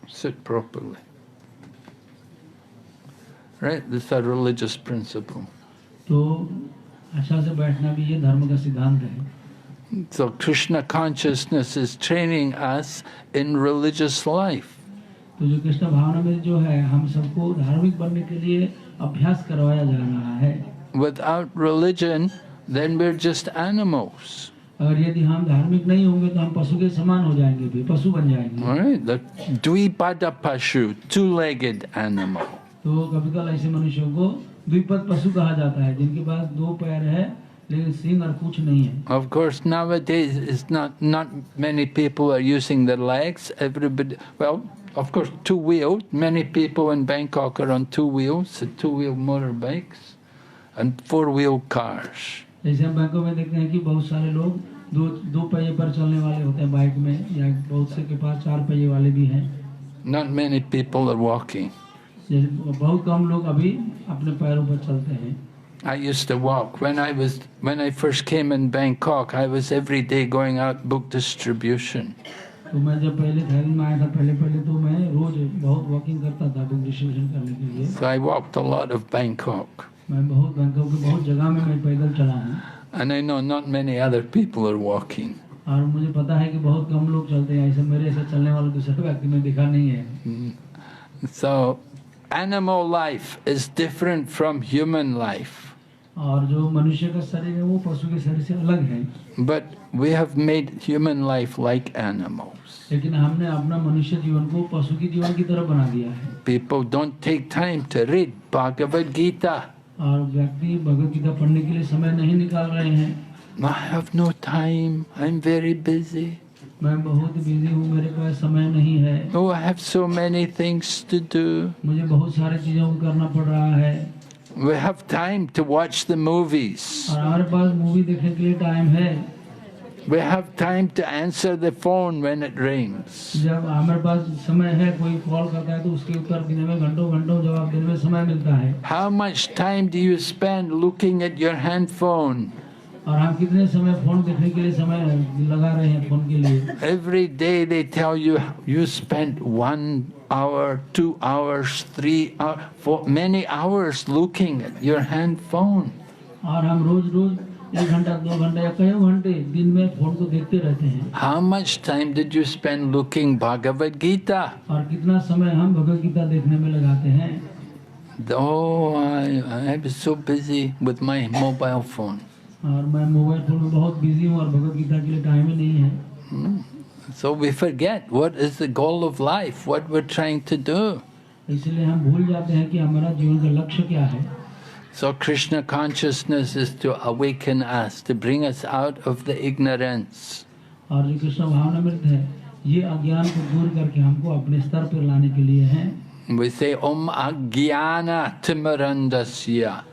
Sit properly. Right? This is a religious principle. तो अच्छा से बैठना भी ये धर्म का सिद्धांत है। So Krishna consciousness is training us in religious life. तो जो कृष्ण भावना में जो है, हम सबको धार्मिक बनने के लिए अभ्यास करवाया जा रहा है। Without religion, then we're just animals. अगर यदि हम धार्मिक नहीं होंगे तो हम पशु के समान हो जाएंगे, भी पशु बन जाएंगे। All right? The Dvipada Pashu, two-legged animal. तो कभी कल ऐसे मनुष्यों को द्विपद पशु कहा जाता है, जिनके पास दो पैर है लेकिन सींग और पूंछ नहीं है। Of course, nowadays it's not many people are using their legs. Everybody, well, of course, two-wheeled. Many people in Bangkok are on two wheels, two-wheel motorbikes, and four-wheel cars. जैसे हम बैंकों में देखते हैं कि बहुत सारे लोग दो पहिए पर चलने वाले होते हैं बाइक में, या बहुत से के पास चार पहिए वाले भी हैं। Not many people are walking. बहुत कम लोग अभी अपने पैरों पर चलते हैं। I used to walk when I first came in Bangkok. I was every day going out book distribution. तो मैं जब पहले थाईलैंड में आया था, पहले तो मैं रोज बहुत वॉकिंग करता था बुक डिस्ट्रीब्यूशन करने के लिए। So I walked a lot of Bangkok. मैं बहुत बैंकॉक के बहुत जगह में मैं पैदल चला हूँ। And I know not many other people are walking. और मुझे पता है कि बहुत कम लोग चलते हैं, ऐसे मेरे ऐसे चलने वाले दूसरे व्यक्ति में दिखा नहीं है। So animal life is different from human life. और जो मनुष्य का शरीर है वो पशु के शरीर से अलग है। But we have made human life like animals. लेकिन हमने अपना मनुष्य जीवन को पशु के जीवन की तरह बना दिया है। People don't take time to read Bhagavad Gita. और व्यक्ति भगवद गीता पढ़ने के लिए समय नहीं निकाल रहे हैं। I have no time. I'm very busy. मैं बहुत बिजी हूँ, मेरे पास समय नहीं है। Oh, I have so many things to do. मुझे बहुत सारी चीजों को करना पड़ रहा है। We have time to watch the movies. और हमारे पास मूवी देखने के लिए टाइम है। We have time to answer the phone when it rings. जब हमारे पास समय है, कोई कॉल करता है तो उसके उत्तर देने में घंटों जवाब देने में समय मिलता है। How much time do you spend looking at your handphone? और हम कितने समय फोन देखने के लिए समय लगा रहे हैं फोन के लिए? Every day they tell you spent 1 hour, 2 hours, 3 hours, 4 many hours looking at your handphone. और हम रोज 1 घंटा 2 घंटा या कई घंटे दिन में फोन को देखते रहते हैं। How much time did you spend looking Bhagavad Gita? और कितना समय हम भगवद गीता देखने में लगाते हैं? Oh, I was so busy with my mobile phone. और मैं मोबाइल फोन में बहुत बिजी हूँ और भगवद गीता के लिए टाइम ही नहीं है। So we forget what is the goal of life, what we're trying to do. इसलिए हम भूल जाते हैं कि हमारा जीवन का लक्ष्य क्या है। So Krishna consciousness is to awaken us, to bring us out of the ignorance. और जो कृष्ण भावनामृत है, ये अज्ञान को दूर करके हमको अपने स्तर पर लाने के लिए है। We say Om Ajnana Timirandasya.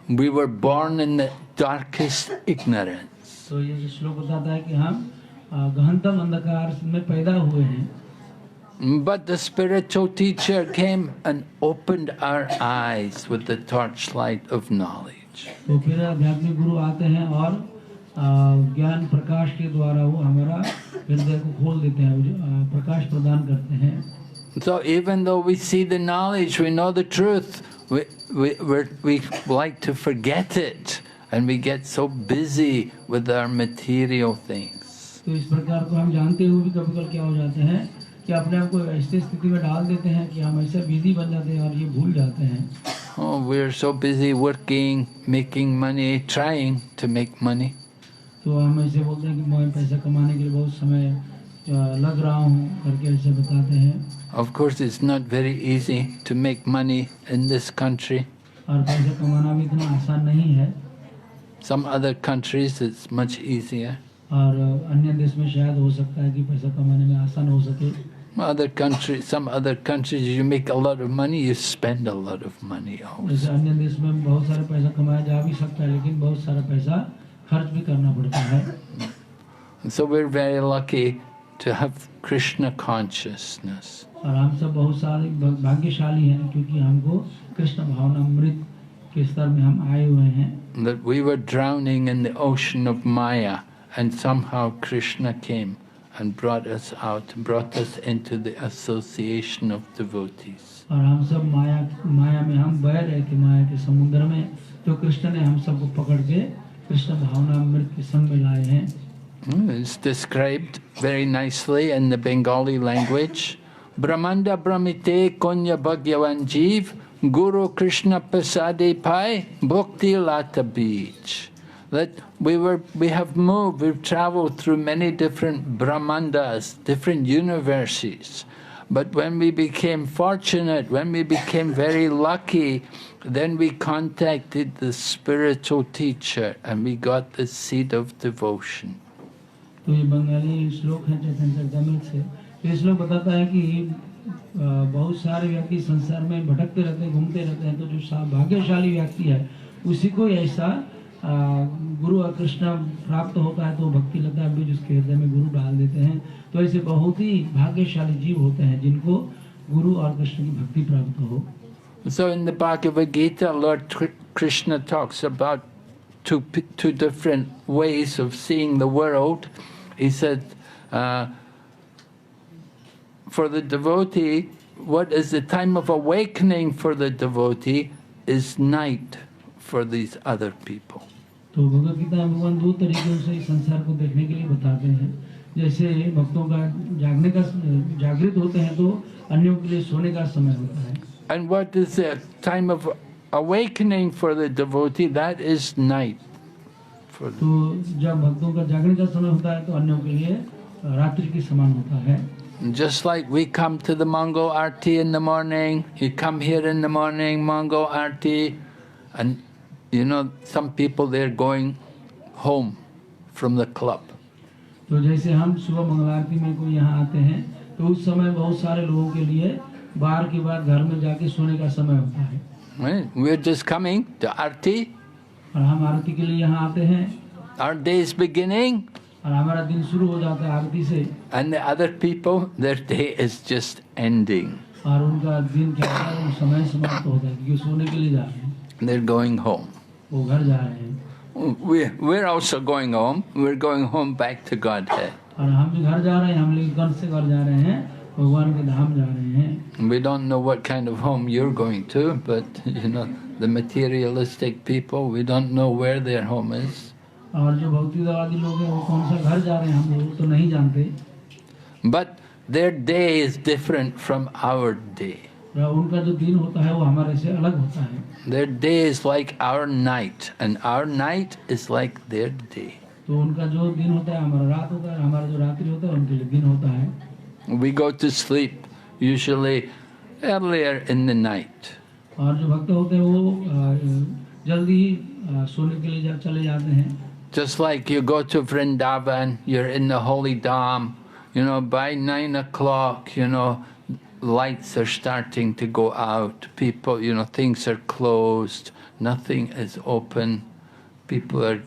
We were born in the darkest ignorance. तो ये श्लोक बताता है कि हम गहनतम अंधकार में पैदा हुए हैं। But the spiritual teacher came and opened our eyes with the torchlight of knowledge. तो फिर आध्यात्मिक गुरु आते हैं और ज्ञान प्रकाश के द्वारा वो हमारा हृदय को खोल देते हैं, प्रकाश प्रदान करते हैं। So even though we see the knowledge, we know the truth, we like to forget it, and we get so busy with our material things. तो इस प्रकार को हम जानते हुए भी कभी-कभी क्या हो जाते हैं कि अपने आप को ऐसी स्थिति में डाल देते हैं कि हम ऐसे बिजी बन जाते हैं और ये भूल जाते हैं। Oh, we're so busy working, making money, trying to make money. तो हम ऐसे बोलते हैं कि मैं पैसा कमाने के लिए बहुत समय लग रहा हूँ करके ऐसे बताते हैं। Of course, it's not very easy to make money in this country. और पैसे कमाना भी इतना आसान नहीं है। Some other countries it's much easier. और अन्य देश में शायद हो सकता है कि पैसा कमाने में आसान हो सके। Some other countries, you make a lot of money, you spend a lot of money also. जैसे अन्य देश में बहुत सारे पैसा कमाया जा भी सकता है, लेकिन बहुत सारा पैसा खर्च भी करना पड़ता है। So we're very lucky to have Krishna consciousness. और हम सब बहुत सारे भाग्यशाली हैं, क्योंकि हमको कृष्ण भावनामृत के स्तर में हम आए हुए हैं। That we were drowning in the ocean of Maya, and somehow Krishna came and brought us out, brought us into the association of devotees. और हम सब माया में हम बह रहे थे, माया के समुद्र में, तो कृष्ण ने हम सबको पकड़ के कृष्ण भावनामृत के संग में लाए हैं। It's described very nicely in the Bengali language. Brahmanda Brahmite Konya Bhagyavan Jeev Guru Krishna Pasade Pai Bhakti Lata Beach. That we have moved, we've traveled through many different Brahmandas, different universes. But when we became fortunate, when we became very lucky, then we contacted the spiritual teacher and we got the seed of devotion. तो ये बंगाली श्लोक है चैतन्य चरितामृत से। ये श्लोक बताता है कि बहुत सारे व्यक्ति संसार में भटकते रहते हैं, घूमते रहते हैं, तो जो भाग्यशाली व्यक्ति है उसी को ऐसा गुरु और कृष्ण प्राप्त होता है, तो भक्ति लता बीज उसके हृदय में गुरु डाल देते हैं। तो ऐसे बहुत ही भाग्यशाली जीव होते हैं जिनको गुरु और कृष्ण की भक्ति प्राप्त हो। So in the Bhagavad Gita, Lord Krishna talks about two different ways of seeing the world. He said, for the devotee, what is the time of awakening for the devotee is night for these other people. तो भगवद गीता में भगवान दो तरीकों से इस संसार को देखने के लिए बताते हैं। जैसे भक्तों का जागृत होते हैं तो अन्यों के लिए सोने का समय होता है। And what is the time of awakening for the devotee? That is night. तो जब भक्तों का जागने का समय होता है तो अन्यों के लिए रात्रि के समान होता है। Just like we come to the Mongol Aarti in the morning, you come here in the morning, Mongol Aarti, and you know, some people they're going home from the club. तो जैसे हम सुबह मंगल आरती में कोई यहाँ आते हैं तो उस समय बहुत सारे लोगों के लिए बाहर के बाद घर में जाके सोने का समय होता है। Right? We're just coming to Aarti. और हम आरती के लिए यहाँ आते हैं। Our day is beginning. और हमारा दिन शुरू हो जाता है आरती से। And the other people, their day is just ending. और उनका दिन क्या होता है, समय समाप्त होता है क्योंकि सोने के लिए जा रहे हैं। They're going home. वो घर जा रहे हैं। We're also going home. We're going home back to Godhead. और हम भी घर जा रहे हैं, हम लोग घर से घर जा रहे हैं, भगवान के धाम जा रहे हैं। We don't know what kind of home you're going to, but you know, the materialistic people, we don't know where their home is. और जो भौतिकवादी लोग हैं वो कौन सा घर जा रहे हैं हम लोग तो नहीं जानते। But their day is different from our day. उनका जो दिन होता है वो हमारे से अलग होता है। Their day is like our night, and our night is like their day. तो उनका जो दिन होता है हमारा रात होता है, हमारा जो रात्रि होता है उनके लिए दिन होता है। We go to sleep usually earlier in the night. और जो भक्त होते हैं वो जल्दी ही सोने के लिए चले जाते हैं। Just like you go to Vrindavan, you're in the holy dham, you know, by 9 o'clock, you know, lights are starting to go out, people, you know, things are closed, nothing is open, people are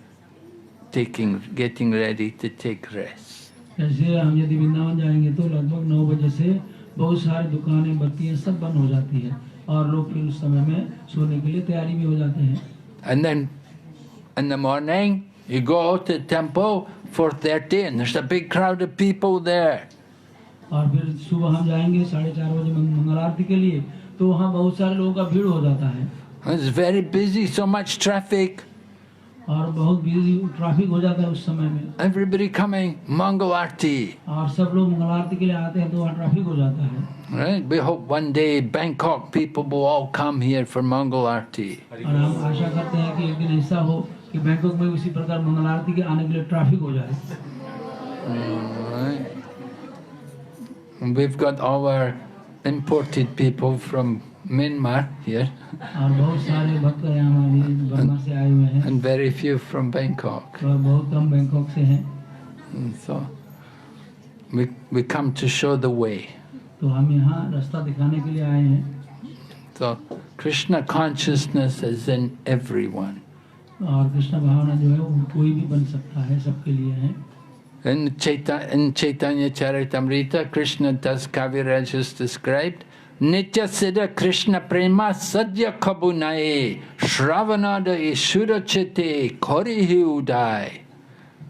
getting ready to take rest. जैसे हम यदि वृंदावन जाएंगे तो लगभग 9 बजे से बहुत सारी दुकानें, बत्तियां सब बंद हो जाती है और लोग फिर उस समय में सोने के लिए तैयारी भी हो जाते हैं। And then in the morning, you go to the temple, 4:30, and there's a big crowd of people there. और फिर सुबह हम जाएंगे 4:30 बजे मंगल आरती के लिए तो वहाँ बहुत सारे लोगों का भीड़ हो जाता है। It's very busy, so much traffic. और बहुत बिजी ट्रैफिक हो जाता है उस समय में। Everybody coming, Mongol Aarti. और सब लोग मंगल आरती के लिए आते हैं तो वहाँ ट्रैफिक हो जाता है। Right? We hope one day Bangkok people will all come here for Mongol Aarti. और हम आशा करते हैं कि एक दिन ऐसा हो कि बैंकॉक में उसी प्रकार मंगल आरती के आने के लिए ट्रैफिक हो जाए। Right. we've got all our imported people from Myanmar here, और बहुत सारे भक्त यहाँ अभी बर्मा से आए हुए हैं and very few from Bangkok. और बहुत कम बैंकॉक से हैं। And so we come to show the way. तो हम यहाँ रास्ता दिखाने के लिए आए हैं। So Krishna consciousness is in everyone. और कृष्ण भावना जो है वो कोई भी बन सकता है, सबके लिए है। In Chaitanya Charitamrita, Krishna Das Kaviraj is described, Nitya Siddha Krishna Prema Sadhya Kabunaye Shravanada Ishura Chite Korihi Udai.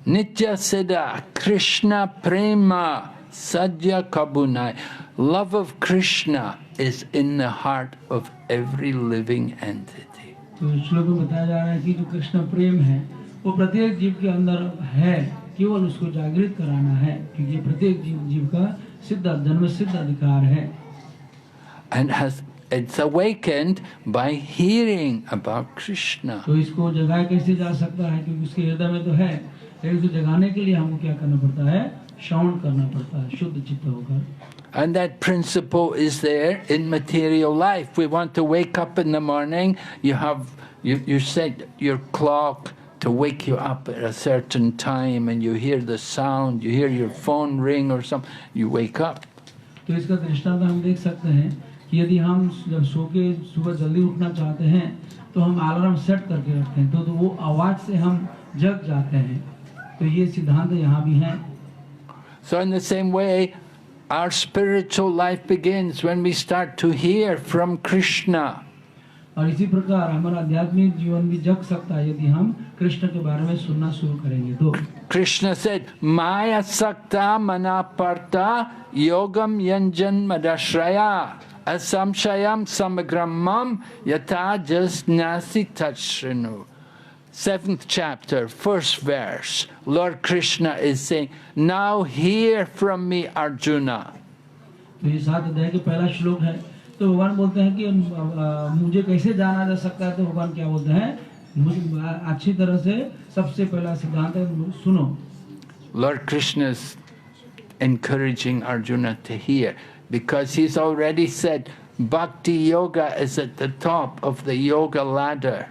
Nitya Siddha Krishna Prema Sadhya Kabunai. Love of Krishna is in the heart of every living entity. तो श्लोक में बताया जा रहा है कि जो कृष्ण प्रेम है वो प्रत्येक जीव के अंदर है, केवल उसको जागृत कराना है, क्योंकि प्रत्येक जीव का सिद्ध जन्म सिद्ध अधिकार है। And it's awakened by hearing about Krishna. तो इसको जगाया कैसे जा सकता है, क्योंकि उसके हृदय में तो है, लेकिन उसको जगाने के लिए हमको क्या करना पड़ता है, श्रवण करना पड़ता है शुद्ध चित्त होकर। And that principle is there in material life. We want to wake up in the morning, you set your clock to wake you up at a certain time, and you hear the sound, you hear your phone ring or something, you wake up. तो इसका दृष्टांत हम देख सकते हैं कि यदि हम जब सो के सुबह जल्दी उठना चाहते हैं तो हम अलार्म सेट करके रखते हैं, तो वो आवाज से हम जग जाते हैं। तो ये सिद्धांत यहाँ भी है। So in the same way, our spiritual life begins when we start to hear from Krishna. और इसी प्रकार हमारा आध्यात्मिक जीवन भी जग सकता है यदि हम कृष्ण के बारे में सुनना शुरू करेंगे तो। Krishna said, Maya sakta manaparta yogam yanjan madashraya asamshayam samagramam yata jasnasi tachrinu. 7th chapter, 1st verse, Lord Krishna is saying, now hear from me, Arjuna. तो ये 7 अध्याय के पहला श्लोक है। तो भगवान बोलते हैं कि मुझे कैसे जाना जा सकता है, तो भगवान क्या बोलते हैं, मुझे अच्छी तरह से सबसे पहला सिद्धांत है सुनो। Lord Krishna is encouraging Arjuna to hear, because he's already said Bhakti Yoga is at the top of the yoga ladder.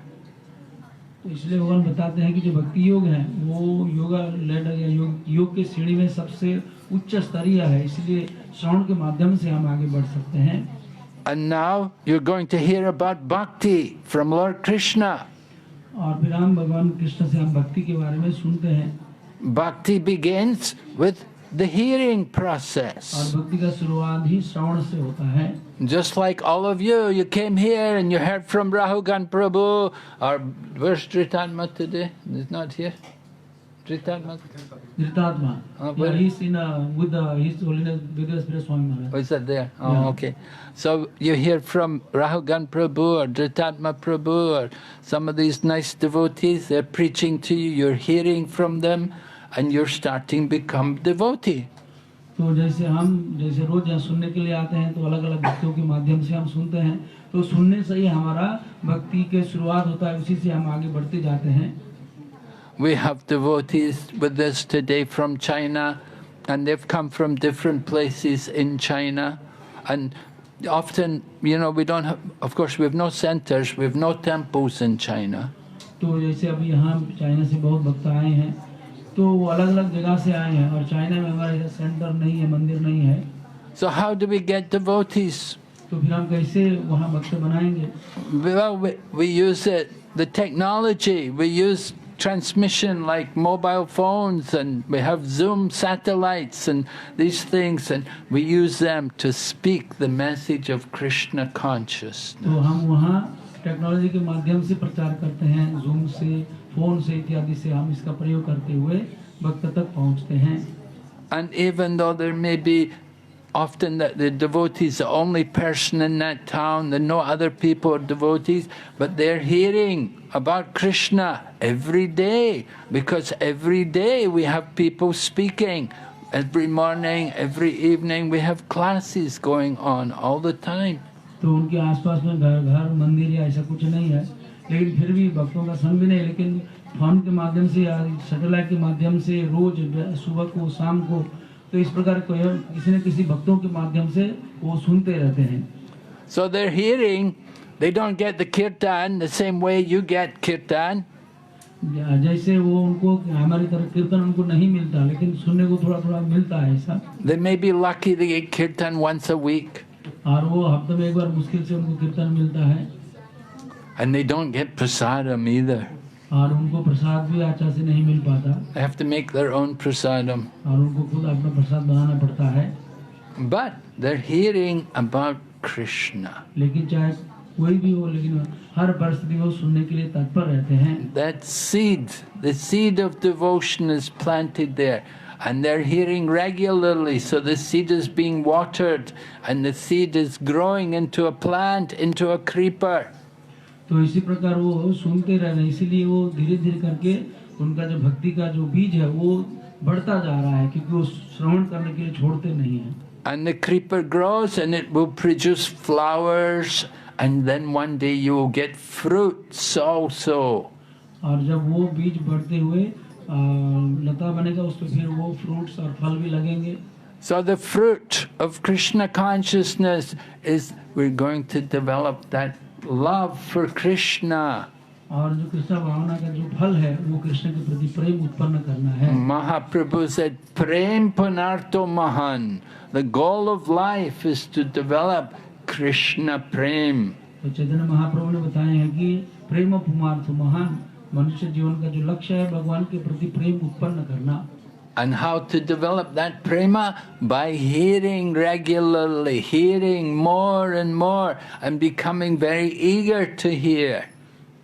इसलिए भगवान बताते हैं कि जो भक्ति योग है वो योगा लैडर या योग के सीढ़ी में सबसे उच्च स्तरीय है, इसलिए श्रवण के माध्यम से हम आगे बढ़ सकते हैं। And now you're going to hear about bhakti from Lord Krishna. और फिर हम भगवान कृष्ण से हम भक्ति के बारे में सुनते हैं। Bhakti begins with the hearing process. और भक्ति का शुरुआत ही श्रवण से होता है। Just like all of you came here and you heard from Rahugan Prabhu, or where's Dhritatma today? He's not here. Dhritatma? धृतात्मा। where? He's in with His Holiness Vidya Spirit Swami Maharaj. Oh, is that there? Oh, Yeah. okay. So you hear from Rahugan Prabhu or Dhritatma Prabhu or some of these nice devotees, they're preaching to you, you're hearing from them, and you're starting to become devotee. तो जैसे रोज यहाँ सुनने के लिए आते हैं तो अलग अलग भक्तों के माध्यम से हम सुनते हैं, तो सुनने से ही हमारा भक्ति के शुरुआत होता है, उसी से हम आगे बढ़ते जाते हैं। We have devotees with us today from China, and they've come from different places in China, and often, you know, we don't have, of course, we have no centers, we have no temples in China. तो जैसे अभी यहाँ China से बहुत भक्त आए हैं, तो वो अलग अलग जगह से आए हैं, और चाइना में हमारा सेंटर नहीं है, मंदिर नहीं है। So how do we get devotees? तो फिर हम कैसे वहाँ भक्त बनाएंगे? Well, we use the technology, we use transmission like mobile phones, and we have Zoom satellites and these things, and we use them to speak the message of Krishna consciousness. तो हम वहाँ टेक्नोलॉजी के माध्यम से प्रचार करते हैं, zoom से, फोन से इत्यादि से हम इसका प्रयोग करते हुए भक्त तक पहुँचते हैं। And even though there may be often that the devotees are the only person in that town, there are no other people are devotees, but they're hearing about Krishna every day, because every day we have people speaking. Every morning, every evening, we have classes going on all the time. तो उनके आसपास में घर मंदिर या ऐसा कुछ नहीं है, लेकिन फिर भी भक्तों का संग भी नहीं, लेकिन फोन के माध्यम से या सैटेलाइट के माध्यम से रोज सुबह को शाम को तो इस प्रकार किसी न किसी भक्तों के माध्यम से वो सुनते रहते हैं। So they're hearing, they don't get the kirtan the same way you get kirtan. जैसे वो उनको हमारी तरह कीर्तन उनको नहीं मिलता, लेकिन सुनने को थोड़ा थोड़ा मिलता है ऐसा। They may be lucky to get kirtan once a week. और वो हफ्ते में एक बार मुश्किल से उनको कीर्तन मिलता है। And they don't get prasadam either. और उनको प्रसाद भी अच्छा से नहीं मिल पाता। They have to make their own prasadam. और उनको खुद अपना प्रसाद बनाना पड़ता है। But they're hearing about Krishna. लेकिन चाहे कोई भी हो, लेकिन हर परिस्थिति में वो सुनने के लिए तत्पर रहते हैं। That seed, the seed of devotion is planted there. And they're hearing regularly, so the seed is being watered and the seed is growing into a plant, into a creeper. तो इसी प्रकार वो सुनते रह रहे हैं, इसीलिए वो धीरे धीरे करके उनका जो भक्ति का जो बीज है वो बढ़ता जा रहा है, क्योंकि वो श्रवण करने के लिए छोड़ते नहीं हैं। And the creeper grows and it will produce flowers, and then one day you will get fruits also. और जब वो बीज बढ़ते हुए लता बनेगा, उस पर फिर वो फ्रूट्स और फल भी लगेंगे। So the fruit of Krishna consciousness is we're going to develop that love for Krishna. और जो कृष्ण भावना का जो फल है वो कृष्ण के प्रति प्रेम उत्पन्न करना है। Mahaprabhu said, Prem Punarto Mahan. The goal of life is to develop Krishna Prem. तो चैतन्य महाप्रभु ने बताया है कि प्रेम पुमार्थ महान, मनुष्य जीवन का जो लक्ष्य है भगवान के प्रति प्रेम उत्पन्न करना। And how to develop that prema? By hearing regularly, hearing more and more, and becoming very eager to hear.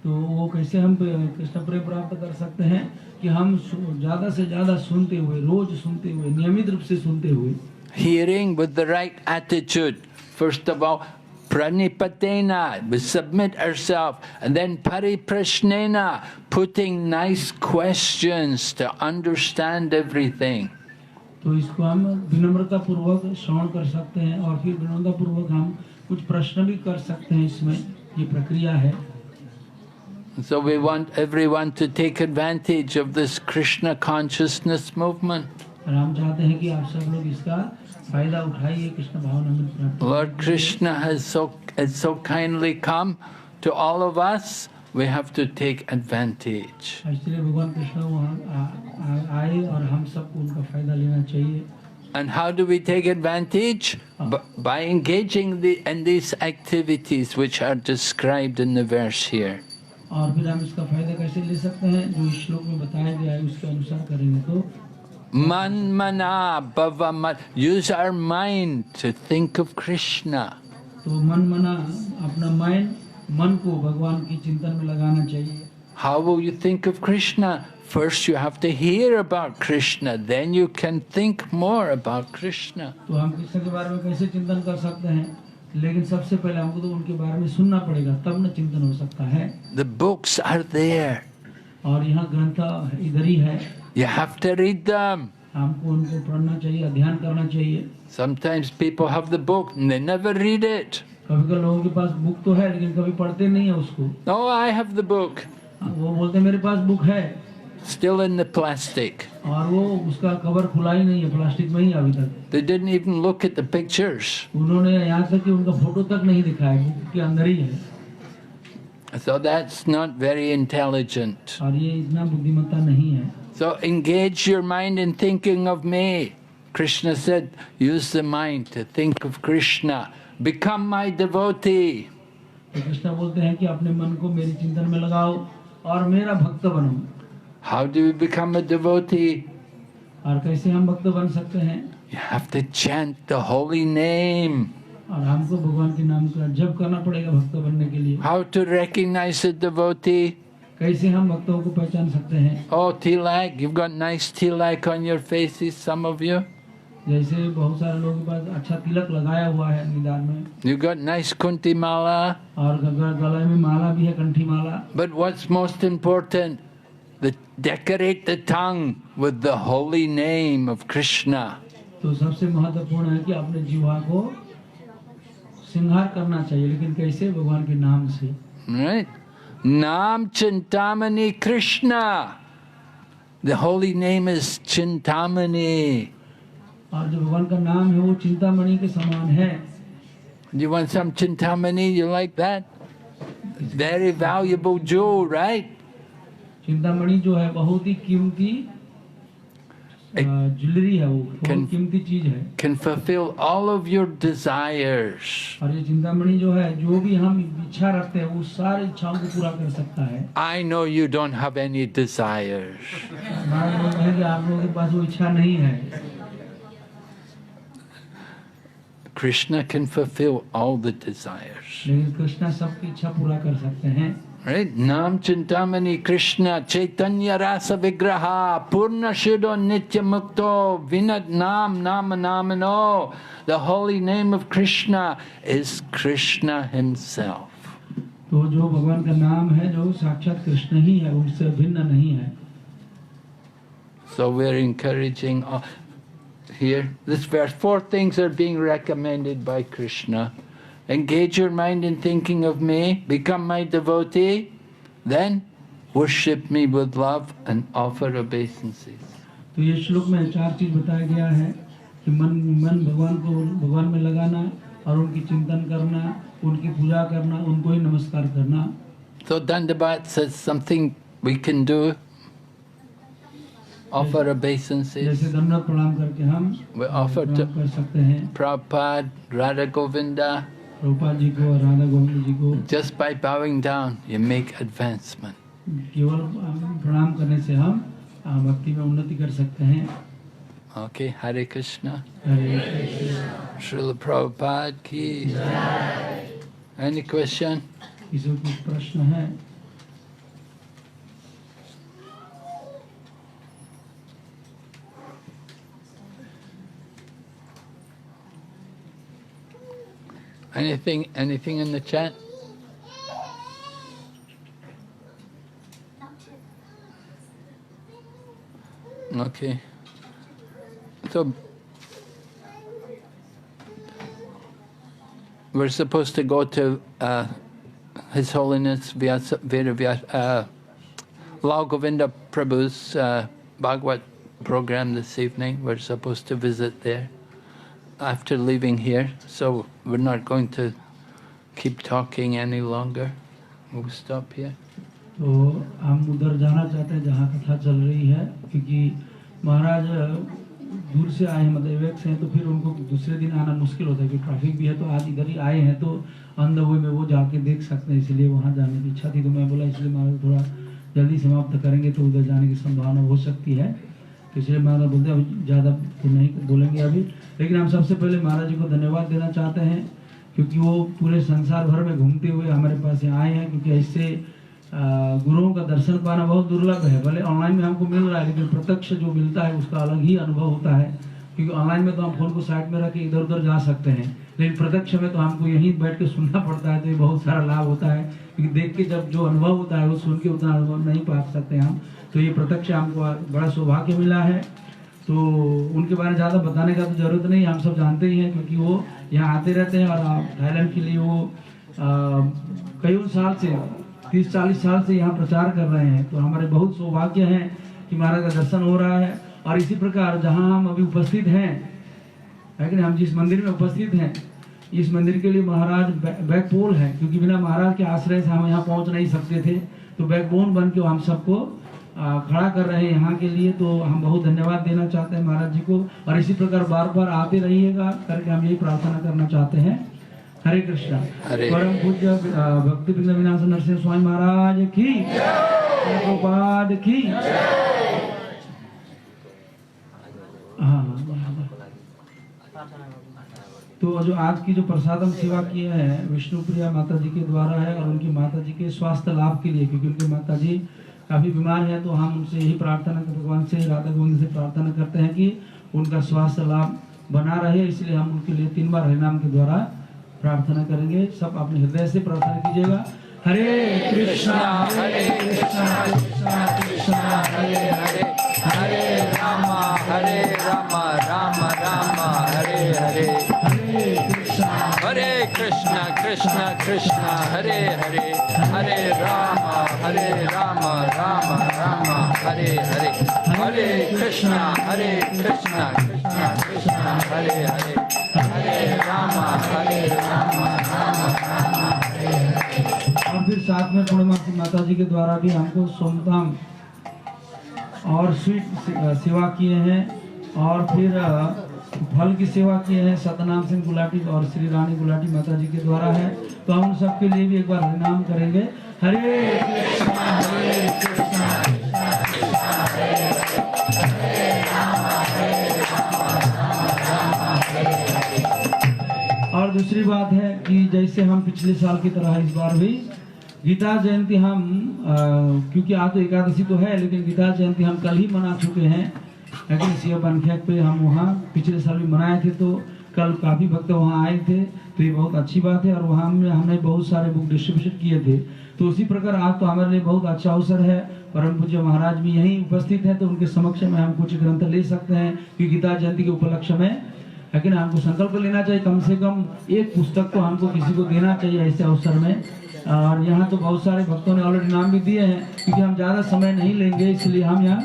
तो वो कैसे हम कृष्ण प्रेम प्राप्त कर सकते हैं कि हम ज़्यादा से ज़्यादा सुनते हुए, रोज सुनते हुए, नियमित रूप से सुनते हुए। Hearing with the right attitude. First of all, pranipatena, we submit ourselves, and then pariprashnena, putting nice questions to understand everything. तो इसको हम विनम्रता पूर्वक श्रवण कर सकते हैं और फिर विनम्रता पूर्वक हम कुछ प्रश्न भी कर सकते हैं। इसमें ये प्रक्रिया है। So we want everyone to take advantage of this Krishna consciousness movement. और हम चाहते हैं कि आप सब लोग इसका फायदा उठाइए, कृष्ण भावना में प्राप्त। Lord Krishna has so kindly come to all of us. We have to take advantage. इसलिए भगवान कृष्ण वहाँ आए और हम सबको उनका फायदा लेना चाहिए। And how do we take advantage? By engaging in these activities which are described in the verse here. और फिर हम इसका फायदा कैसे ले सकते हैं, जो इस श्लोक में बताया गया है उसके अनुसार करेंगे तो Man mana bhava mat. Use our mind to think of Krishna. तो मन मना अपना मन को भगवान की चिंतन में लगाना चाहिए। How will you think of Krishna? First you have to hear about Krishna, then you can think more about Krishna. तो हम कृष्ण के बारे में कैसे चिंतन कर सकते हैं, लेकिन सबसे पहले हमको तो उनके बारे में सुनना पड़ेगा, तब न चिंतन हो सकता है। The books are there. और यहाँ ग्रंथ इधर ही है। You have to read them. हमको उनको पढ़ना चाहिए, अध्ययन करना चाहिए। Sometimes people have the book and they never read it. कभी-कभी लोगों के पास बुक तो है लेकिन कभी पढ़ते नहीं है उसको। Oh, I have the book. वो बोलते मेरे पास बुक है। Still in the plastic. और वो उसका कवर खुला ही नहीं है, प्लास्टिक में ही अभी तक। They didn't even look at the pictures. उन्होंने यहाँ तक कि उनका फोटो तक नहीं दिखाया, बुक के अंदर ही है। So that's not very intelligent. और ये इतना बुद्धिमत्ता नहीं है। So engage your mind in thinking of me. Krishna said, use the mind to think of Krishna. Become my devotee. तो कृष्ण बोलते हैं कि अपने मन को मेरे चिंतन में लगाओ और मेरा भक्त बनो। How do we become a devotee? और कैसे हम भक्त बन सकते हैं? You have to chant the holy name. और हमको भगवान के नाम का जप करना पड़ेगा भक्त बनने के लिए। How to recognize a devotee? कैसे हम भक्तों को पहचान सकते हैं? Oh, tilak, you've got nice tilak on your faces, some of you. जैसे बहुत सारे लोगों के पास अच्छा तिलक लगाया हुआ है निदान में। You've got nice kunti mala. और गले में माला भी है, कंठी माला। But what's most important? Decorate the tongue with the holy name of Krishna. तो सबसे महत्वपूर्ण है कि अपने जीवा को श्रृंगार करना चाहिए, लेकिन कैसे? भगवान के नाम से। Right? Nam Chintamani Krishna. The holy name is Chintamani. और जो भगवान का नाम है वो चिंतामणि के समान है। You want some Chintamani? You like that? Very valuable jewel, right? Chintamani जो है बहुत ही कीमती ज्वेलरी है, वो बहुत कीमती चीज है। Can fulfill all of your desires. और ये चिंतामणि जो है, जो भी हम इच्छा रखते हैं वो सारी इच्छाओं को पूरा कर सकता है। I know you don't have any desires. महाराज लोग कहेंगे आप लोगों के पास वो इच्छा नहीं है। Krishna can fulfill all the desires. लेकिन कृष्णा सबकी इच्छा पूरा कर सकते हैं। Right? Nam Chintamani Krishna Chaitanya Rasa Vigraha Purna Shuddha Nitya Mukto Vinat Nam Nama Namano. The holy name of Krishna is Krishna himself. तो जो भगवान का नाम है जो साक्षात कृष्ण ही है, उससे भिन्न नहीं है। So we're encouraging here this verse, 4 things are being recommended by Krishna. Engage your mind in thinking of me, become my devotee, then worship me with love and offer obeisances. तो ये श्लोक में 4 चीज बताया गया है कि मन भगवान में लगाना और उनकी चिंतन करना, उनकी पूजा करना, उनको ही नमस्कार करना। So Dandabat says something we can do, offer obeisances. जैसे दंडवत प्रणाम करके हम We offer प्रणाम to कर सकते हैं Prabhupada, Radha Govinda. Prabhupada ji को और राधा गोविंद जी को। Just by bowing down, you make advancement. केवल प्रणाम करने से हम भक्ति में उन्नति कर सकते हैं। Okay, Hare Krishna. हरे Krishna. Srila Prabhupada ki. Any question? किसी को कुछ प्रश्न है? Anything in the chat? Okay. So we're supposed to go to His Holiness Lal Govinda Prabhu's Bhagavad program this evening. We're supposed to visit there after leaving here, so we're not going to keep talking any longer. We'll stop here. तो हम उधर जाना चाहते हैं जहाँ कथा चल रही है, क्योंकि महाराज दूर से आए हैं, मतलब वेक से हैं, तो फिर उनको दूसरे दिन आना मुश्किल होता है क्योंकि ट्रैफिक भी है। तो आज इधर ही आए हैं तो ऑन द वे में वो जाके देख सकते हैं, इसलिए वहाँ जाने की इच्छा थी। तो मैं बोला इसलिए महाराज थोड़ा जल्दी समाप्त करेंगे तो उधर जाने की संभावना हो सकती है, तो इसलिए महाराज बोलते हैं अभी ज़्यादा तो नहीं बोलेंगे अभी। लेकिन हम सबसे पहले महाराज जी को धन्यवाद देना चाहते हैं, क्योंकि वो पूरे संसार भर में घूमते हुए हमारे पास यहाँ आए हैं। क्योंकि ऐसे गुरुओं का दर्शन पाना बहुत दुर्लभ है। भले ऑनलाइन में हमको मिल रहा है, लेकिन प्रत्यक्ष जो मिलता है उसका अलग ही अनुभव होता है। क्योंकि ऑनलाइन में तो हम फोन को साइड में रख के इधर उधर जा सकते हैं, लेकिन प्रत्यक्ष में तो हमको यहीं बैठ के सुनना पड़ता है। तो ये बहुत सारा लाभ होता है, क्योंकि देख के जब जो अनुभव होता है वो सुन के उतना अनुभव नहीं पा सकते हम। तो ये प्रत्यक्ष हमको बड़ा सौभाग्य मिला है। तो उनके बारे में ज़्यादा बताने का तो ज़रूरत नहीं, हम सब जानते ही हैं, क्योंकि वो यहाँ आते रहते हैं। और थाईलैंड के लिए वो कई साल से 30-40 साल से यहाँ प्रचार कर रहे हैं। तो हमारे बहुत सौभाग्य हैं कि महाराज का दर्शन हो रहा है। और इसी प्रकार जहाँ हम अभी उपस्थित हैं, है कि हम जिस मंदिर में उपस्थित हैं, इस मंदिर के लिए महाराज बैकबोन है, क्योंकि बिना महाराज के आश्रय से हम यहाँ पहुँच नहीं सकते थे। तो बैकबोन बन के हम सबको खड़ा कर रहे हैं यहाँ के लिए। तो हम बहुत धन्यवाद देना चाहते हैं महाराज जी को, और इसी प्रकार बार बार आते रहिएगा करके हम यही प्रार्थना करना चाहते हैं। हरे कृष्णा। परम पूज्य भक्ति विनाश नरसिंह स्वामी महाराज की, प्रभुपाद की। तो जो आज की जो प्रसादम सेवा की है विष्णु प्रिया माता जी के द्वारा है, और उनकी माता जी के स्वास्थ्य लाभ के लिए, क्योंकि उनकी माता जी काफी बीमार है। तो हम उनसे यही प्रार्थना भगवान से, राधा गोविंद से प्रार्थना करते हैं कि उनका स्वास्थ्य लाभ बना रहे। इसलिए हम उनके लिए 3 बार हरिनाम के द्वारा प्रार्थना करेंगे। सब अपने हृदय से प्रार्थना कीजिएगा। हरे कृष्णा कृष्णा कृष्णा हरे हरे, हरे राम राम राम हरे हरे, हरे Krishna Krishna Krishna Krishna Hare Hare Hare Rama Rama Rama Hare Hare Hare Krishna Krishna Krishna Hare Hare Hare Rama Rama Rama Hare Hare। और फिर साथ में पूर्णमासी माता जी के द्वारा भी हमको सोमताम और स्वीट सेवा किए हैं और फिर फल की सेवा किए हैं सतनाम सिंह गुलाटी और श्री रानी गुलाटी माता जी के द्वारा है। तो हम सबके लिए भी एक बार हरिनाम करेंगे। हरे कृष्णा और दूसरी बात है कि जैसे हम पिछले साल की तरह इस बार भी गीता जयंती हम क्योंकि आज तो एकादशी तो है लेकिन गीता जयंती हम कल ही मना चुके हैं। लेकिन सीएम बनखेत पे हम वहाँ पिछले साल भी मनाए थे तो कल काफ़ी भक्त वहाँ आए थे तो ये बहुत अच्छी बात है। और वहाँ में हमने बहुत सारे बुक डिस्ट्रीब्यूशन किए थे तो उसी प्रकार आज तो हमारे लिए बहुत अच्छा अवसर है। परम पूज्य महाराज भी यहीं उपस्थित है तो उनके समक्ष में हम कुछ ग्रंथ ले सकते हैं कि गीता जयंती के उपलक्ष्य में। लेकिन हमको संकल्प लेना चाहिए कम से कम एक पुस्तक तो हमको किसी को देना चाहिए ऐसे अवसर में। और यहाँ तो बहुत सारे भक्तों ने ऑलरेडी नाम भी दिए हैं क्योंकि हम ज़्यादा समय नहीं लेंगे इसलिए हम यहाँ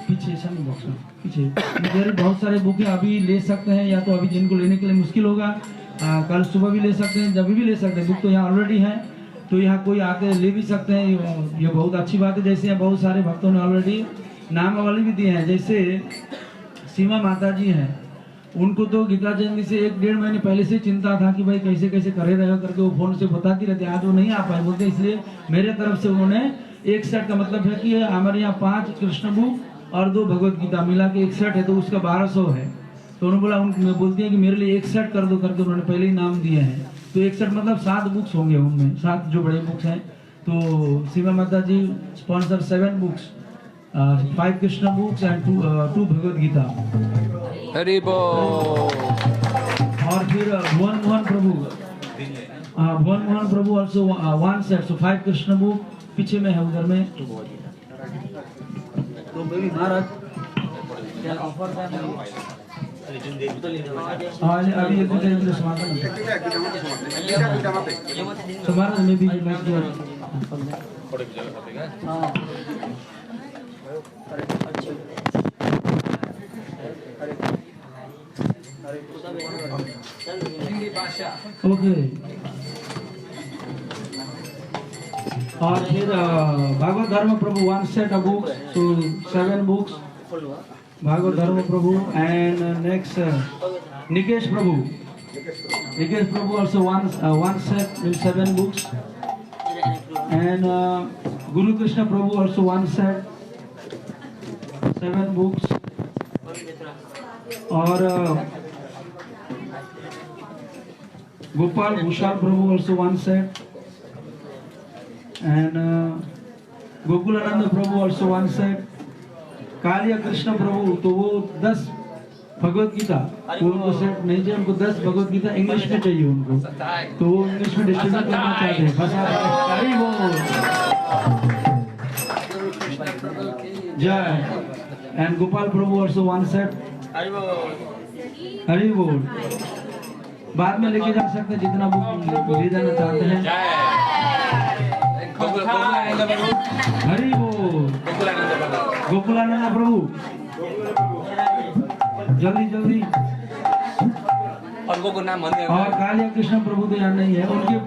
पीछे बॉक्स में पीछे मेरे बहुत सारे बुकें अभी ले सकते हैं या तो अभी जिनको लेने के लिए मुश्किल होगा कल सुबह भी ले सकते हैं जब भी ले सकते हैं। बुक तो यहाँ ऑलरेडी है तो यहाँ कोई आके ले भी सकते हैं। ये बहुत अच्छी बात है। जैसे यहाँ बहुत सारे भक्तों ने ऑलरेडी नाम वाले भी दिए हैं। जैसे सीमा माता जी हैं उनको तो गीता जयंती से 1-1.5 महीने पहले से चिंता था कि भाई कैसे कैसे करे रहेगा करके वो फोन से बताती रहती। आज वो नहीं आ पाए बोलते इसलिए मेरे तरफ से उन्होंने एक सेट का मतलब है कि हमारे यहाँ 5 कृष्ण बुक और 2 भगवत गीता मिला के एक सेट है तो उसका 1200 है। तो उन्होंने बोला मैं बोलती हैं कि मेरे लिए एक सेट कर दो करके उन्होंने पहले ही नाम दिए हैं। तो एक सेट मतलब 7 बुक्स होंगे उनमें 7 जो बड़े बुक्स हैं। तो सीमा माता ji sponsor 7 books 5 Krishna books and 2 Bhagavad Gita. Hari बोल। और फिर Bhuvan Mohan Prabhu also 1 set so 5 Krishna book पीछे में है उधर में। तो बेबी महाराज क्या ऑफर है आज अभी एक दिन समापन समारोह में भी ओके। और फिर भागवत धर्म प्रभु 1 set of books so 7 books Bhagavat धर्म प्रभु and next Nikesh Prabhu also 1 set with 7 books and Guru Krishna Prabhu also 1 set 7 books और Gopal Bhushal Prabhu also 1 set and Gokulananda Prabhu also 1 set। Kaliya Krishna प्रभु तो वो 10 भगवत गीता उनको set नहीं चाहिए उनको 10 भगवत Gita English में चाहिए उनको तो वो इंग्लिश में डिस्ट्रीब्यूट करना चाहते हैं। जय and Gopal Prabhu also 1 set। Hari बोल। बाद में लेके जा सकते हैं जितना बुक ले जाना चाहते हैं। हरि बोल। गोकुलानंद प्रभु जल्दी जल्दी। और नाम और कालिया कृष्ण प्रभु तो यहाँ नहीं है। उनकी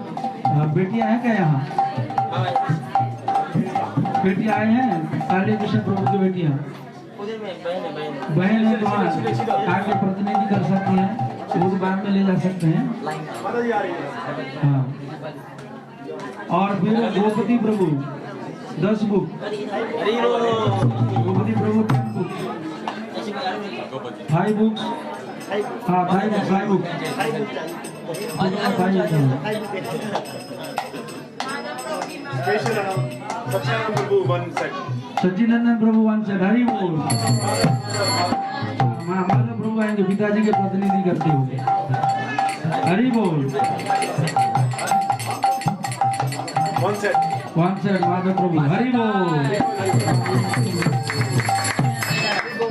बेटियां हैं क्या यहाँ? बेटियां आए हैं कालिया कृष्ण प्रभु की बेटियां बहन है तो आगे प्रतिनिधि कर सकती हैं वो तो बाद में ले जा सकते हैं। हाँ। और फिर द्रौपदी प्रभु 10 बुक द्रौपदी प्रभु 10 बुक 5 बुक्स हाँ 5 बुक सच्चिदानंद प्रभु 1 set। हरि बोल। माधव प्रभु आएंगे पिताजी के प्रतिनिधि करते हुए। हरि बोल। 1 set माधव प्रभु। हरि बोल।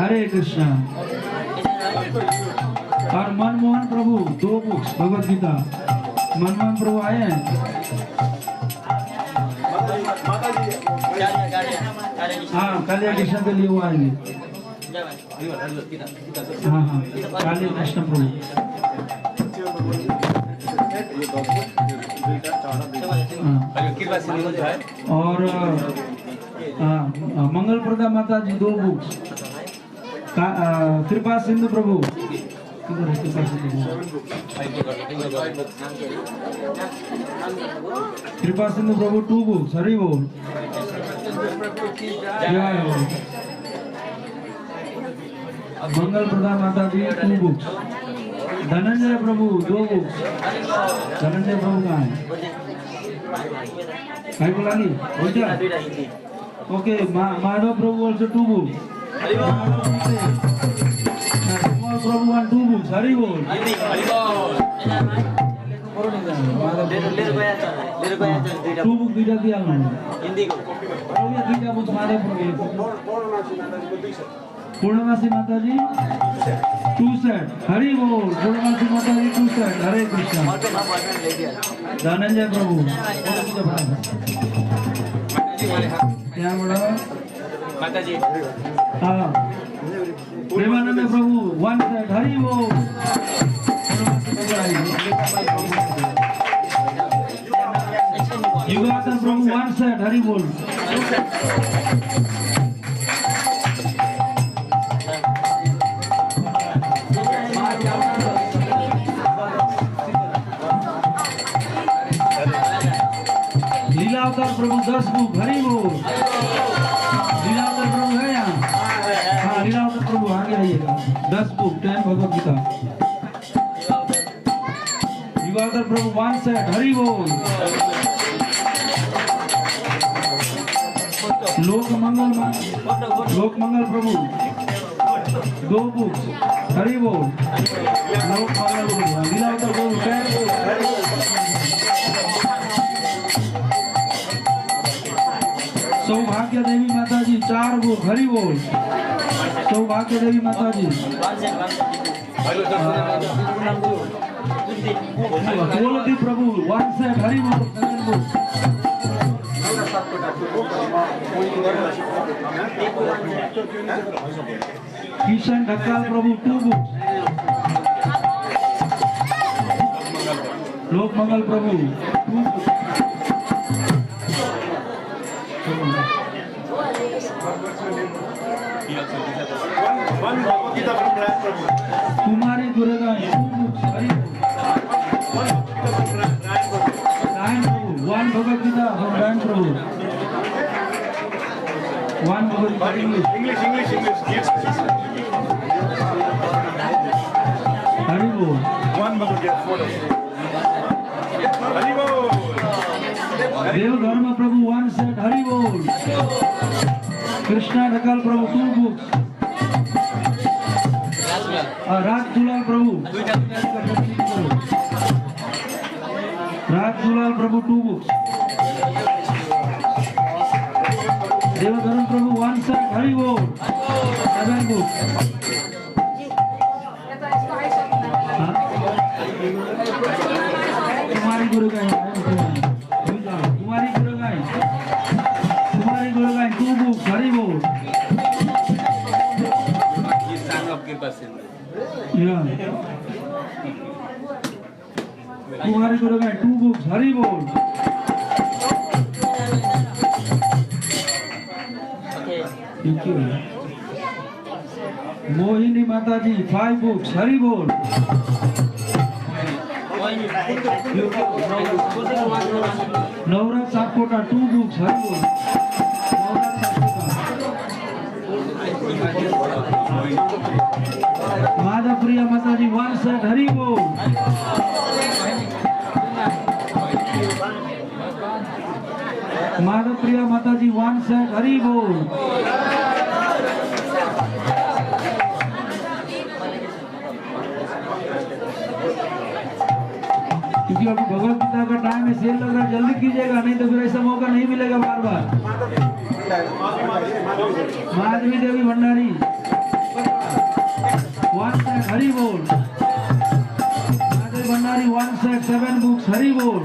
हरे कृष्णा। और मनमोहन प्रभु 2 बुक्स भगवत गीता। मनमोहन प्रभु आए हैं। हाँ, कालिया कृष्ण के लिए वो आएंगे। हाँ हाँ, कालिया कृष्ण प्रभु। और मंगल प्रदा माता जी 2 बुक्स। कृपा सिंधु प्रभु, किधर है कृपा सिंधु प्रभु? कृपा सिंधु प्रभु 2 बुक्स। हरि बोल। जय हो। मंगल प्रदा माता जी 2 बुक्स। धनंजय प्रभु 2 बुक्स। धनंजय प्रभु कहाँ है? बोला नहीं? ओके, माधव प्रभु also 2 books. प्रभु 1 2 books. हरि बोल। 2 book दिया दिया हिंदी को। दिया बुक माधव प्रभु। पूर्णमासी माता जी 2 सेट। हरि बोल। पूर्णमासी माता जी 2 सेट। हरे कृष्णा। धनंजय प्रभु क्या बोला माता जी? हाँ, प्रेमानंद प्रभु 1 सेट। हरि बोल। युगासन प्रभु 1 सेट। हरि बोल। लीलावतार प्रभु 10 बुक। हरि बोल। लीलावतार प्रभु है यहाँ? हाँ, लीलावतार प्रभु आगे आइएगा। 10 बुक 10 भगवत गीता। युगावतार प्रभु 1 सेट। हरि बोल। लोक मंगल प्रभु 2 बुक। हरि बोल। लोक मंगल प्रभु। लीलावतार प्रभु 10 बुक। सौभाग्य देवी माता जी 4 बुक। हरि बोल। सौभाग्य देवी माता जी। कोलती प्रभु 1 सेट। हरि बोल। 7 book. Kishan Dhakal Prabhu 2 book. Lok Mangal Prabhu 2 book. Kumari Durga 2 books. Hari बोल। Ryan Prabhu 1 Bhagavad Gita from Ryan Prabhu. 1 Bhagavad Gita English. Hari बोल। 1 भगवत गीता। हरि बोल। देव धर्म प्रभु 1 सेट। हरि बोल। कृष्णा ढकाल प्रभु 2 बुक्स। राज दुलाल प्रभु। राज दुलाल प्रभु 2 बुक्स। देवधर्म प्रभु 1 सेट। हरि बोल। 7 बुक्स। कुमारी गुरुगाई। कुमारी गुरुगाई 2 बुक्स। हरि बोल। कुमारी गुरुगाई 2 बुक्स। हरि बोल। मोहिनी माता जी 5 बुक्स। हरि बोल। नवरात सातकोटा 2 बुक्स। हरि बोल। माधव प्रिया माता जी 1 सेट। हरि बोल। माधव प्रिया माता जी 1 सेट। हरि बोल। क्योंकि अभी भगवत गीता का टाइम है, सेल लग रहा है, जल्दी कीजिएगा, नहीं तो फिर ऐसा मौका नहीं मिलेगा बार बार। माधवी देवी भंडारी 1 सेट। हरि बोल। राजेश भंडारी 1 set 7 books, हरि बोल।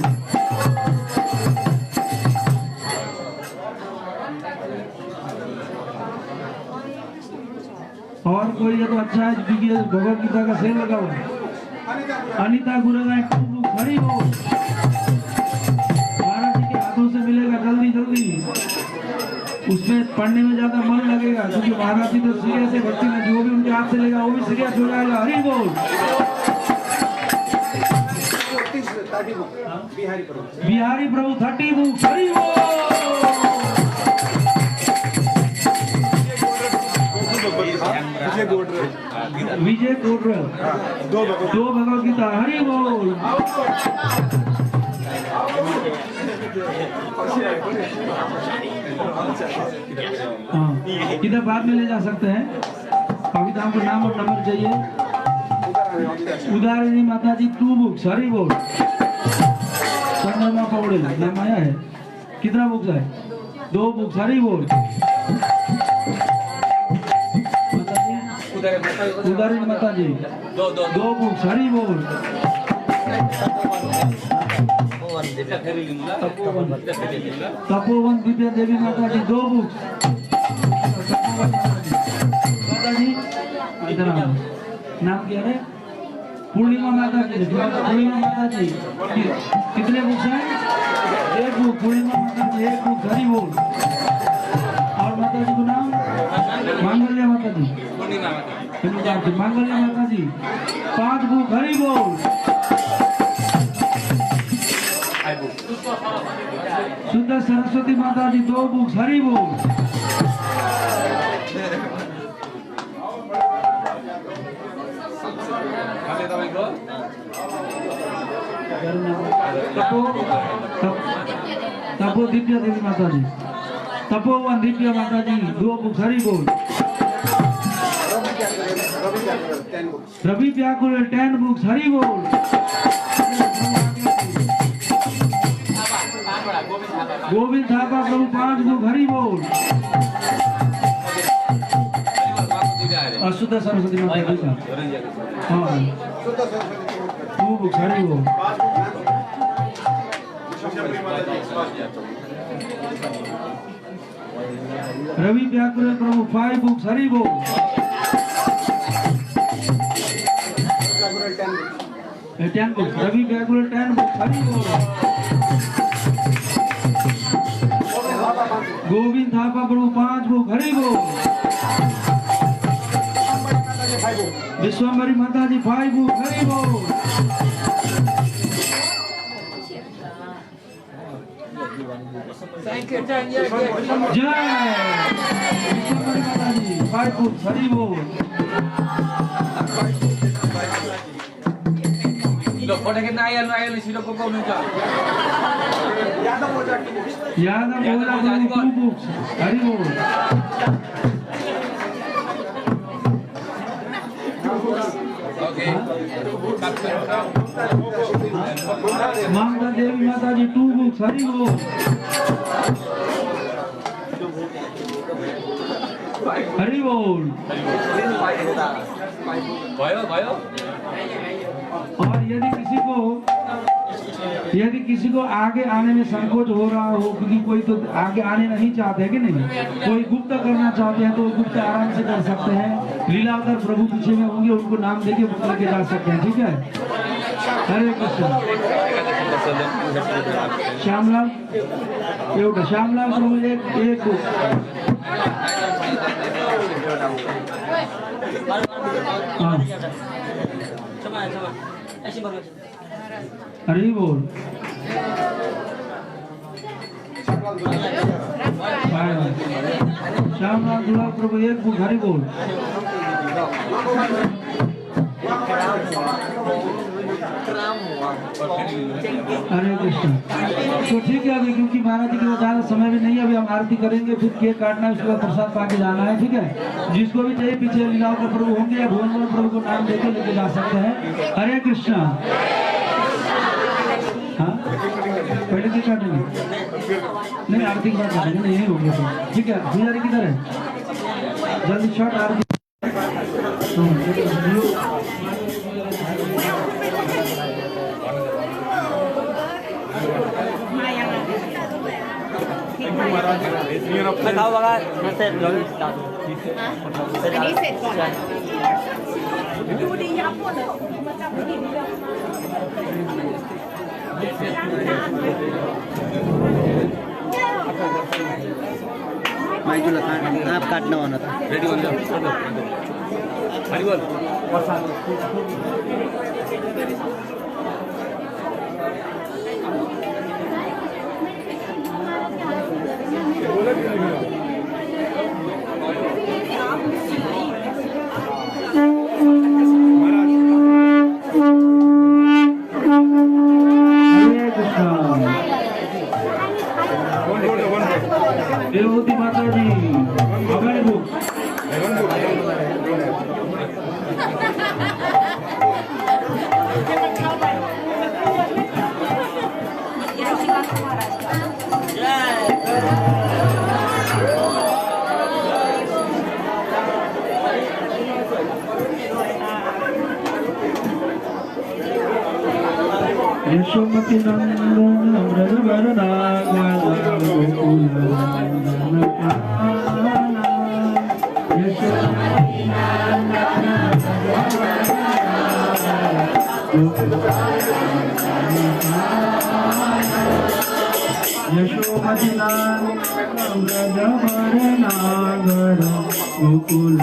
और कोई है तो अच्छा है, BBS भगवत गीता का सेल लगा हुआ है। अनिता गुरुगाय 2 books, हरि बोल। महाराज जी के हाथों से मिलेगा जल्दी जल्दी, उसमें पढ़ने में ज्यादा मन लगेगा, क्योंकि महाराज जी तो सीरियस है भक्ति में, जो भी उनके हाथ से लेगा वो भी सीरियस हो जाएगा। हरि बोल। बिहारी प्रभु 30 books, हरि बोल। विजय गोडरल 2 भगवत गीता, हरि बोल। हाँ, इधर बाद में ले जा सकते हैं, अभी तो हमको नाम और नंबर चाहिए। उदारिणी माता जी 2 books, हरि बोल। चंद्रमा पौड़े नाम आया है, कितना बुक्स है? 2 books, हरि बोल। उदारिणी माता जी 2 books, हरि बोल। तपोवन विद्या देवी माता जी 2 books, माता जी इधर आओ। नाम क्या है? पूर्णिमा माता जी। पूर्णिमा माता जी कितने बुक्स हैं? 1 book। पूर्णिमा माता जी 1 book, हरि बोल। और माता जी को नाम? मांगल्य माता जी। मांगल्य माता जी 5 book, हरि बोल। शुद्ध सरस्वती माता जी 2 books, हरि बोल। तपो दिव्या देवी माता जी, तपोवन दिव्या माता जी 2 books, हरि बोल। रवि व्याकुल 10 books, हरि बोल। गोविंद थापा प्रभु 5 book, हरि बोल। शुद्ध सरस्वती माता जी का, हाँ 2 books, हरि बोल। रवि व्याकुल प्रभु 5 books, हरि बोल। रवि व्याकुल 10 books, हरि बोल। गोविंद थापा प्रभु 5 book, हरि बोल। विश्वम्भरी माता जी 5 book, हरि बोल। जय विश्वम्भरी माता जी 5 book, हरि बोल। यादव बोला 2 books, हरि बोल। मांगला देवी माता जी 2 books, हरि बोल। हरि बोल। और यदि किसी को आगे आने में संकोच हो रहा हो, क्योंकि कोई तो आगे आने नहीं चाहते कि नहीं, कोई गुप्त करना चाहते हैं तो गुप्त आराम से कर सकते हैं। लीलावतार प्रभु पीछे में होंगे, उनको नाम देके बुक करके जा सकते हैं, ठीक है। हरे कृष्ण। श्यामलाल एवढं, श्यामलाल प्रभु 1 book। हाँ हरि बोल। श्यामलाल दुला प्रभु 1 book, हरि बोल। हरे कृष्ण। तो ठीक है, अभी क्योंकि महाराज जी के ज्यादा समय भी नहीं है, अभी हम आरती करेंगे, फिर केक काटना है, उसके बाद प्रसाद पाके जाना है, ठीक है। जिसको भी चाहिए पीछे लीलाओं का प्रभु होंगे या भुवन प्रभु को नाम देके लेके जा सकते हैं। हरे कृष्ण। हाँ पहले केक काटेंगे, नहीं आरती के बाद काटेंगे, नहीं यही हो गया तो ठीक है। पुजारी किधर है? जल्दी शॉर्ट आरती। เขาบอกว่ามันเสร็จแล้วตัด อันนี้เสร็จก่อนนะดูดียับหมดเลยมาจำไม่ดีเลย मैं जो लगा आप काटना होना था रेडी हो जाओ हरी बोल देवती माता जी हमारे बुक यशोमती नंदन व्रजवर यशोमती नागर गोकुल